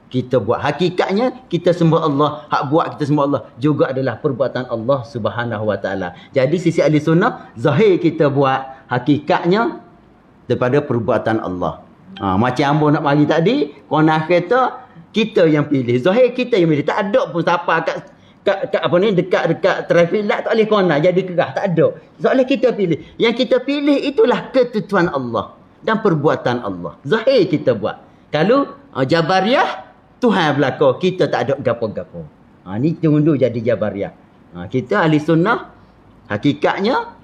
kita buat. Hakikatnya kita sembah Allah. Hak buat kita sembah Allah juga adalah perbuatan Allah subhanahu wa ta'ala. Jadi sisi ahli sunnah, zahir kita buat, hakikatnya daripada perbuatan Allah. Macam Ambo nak mari tadi, konah kereta, kita yang pilih. Zahir kita yang pilih. Tak ada pun siapa kat apa ni, dekat traffic light tak boleh kona jadi kerah, tak ada. Soalnya kita pilih. Yang kita pilih itulah ketentuan Allah dan perbuatan Allah. Zahir kita buat. Kalau Jabariyah, Tuhan belaka, kita tak ada gapo-gapo. Ni tunggu jadi Jabariyah. Kita ahli sunnah, hakikatnya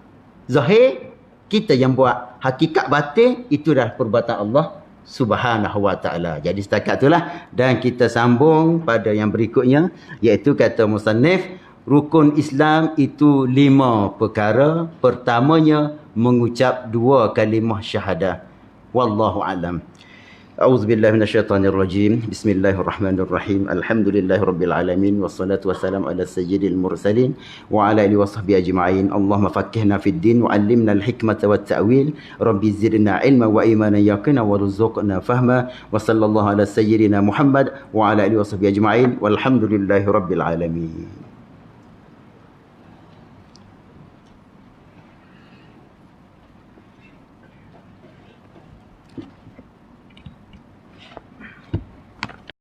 zahir kita yang buat. Hakikat batin itu adalah perbuatan Allah subhanahu wa ta'ala. Jadi setakat itulah. Dan kita sambung pada yang berikutnya, iaitu kata musannif, rukun Islam itu 5 perkara. Pertamanya mengucap 2 kalimah syahadah. Wallahu alam. A'udzubillahi minasyaitonirrajim. Bismillahirrahmanirrahim. Alhamdulillahirabbil alamin wassalatu wassalamu ala sayyidil mursalin wa ala alihi washabbihi ajma'in. Allahumma faqqihna fid din wa 'allimna al-hikmata wat ta'wil. Rabbi zidna ilma wa imanan yaqina warzuqna fahma. Wa sallallahu ala sayyidina Muhammad wa ala alihi washabbihi ajma'in. Walhamdulillahirabbil alamin.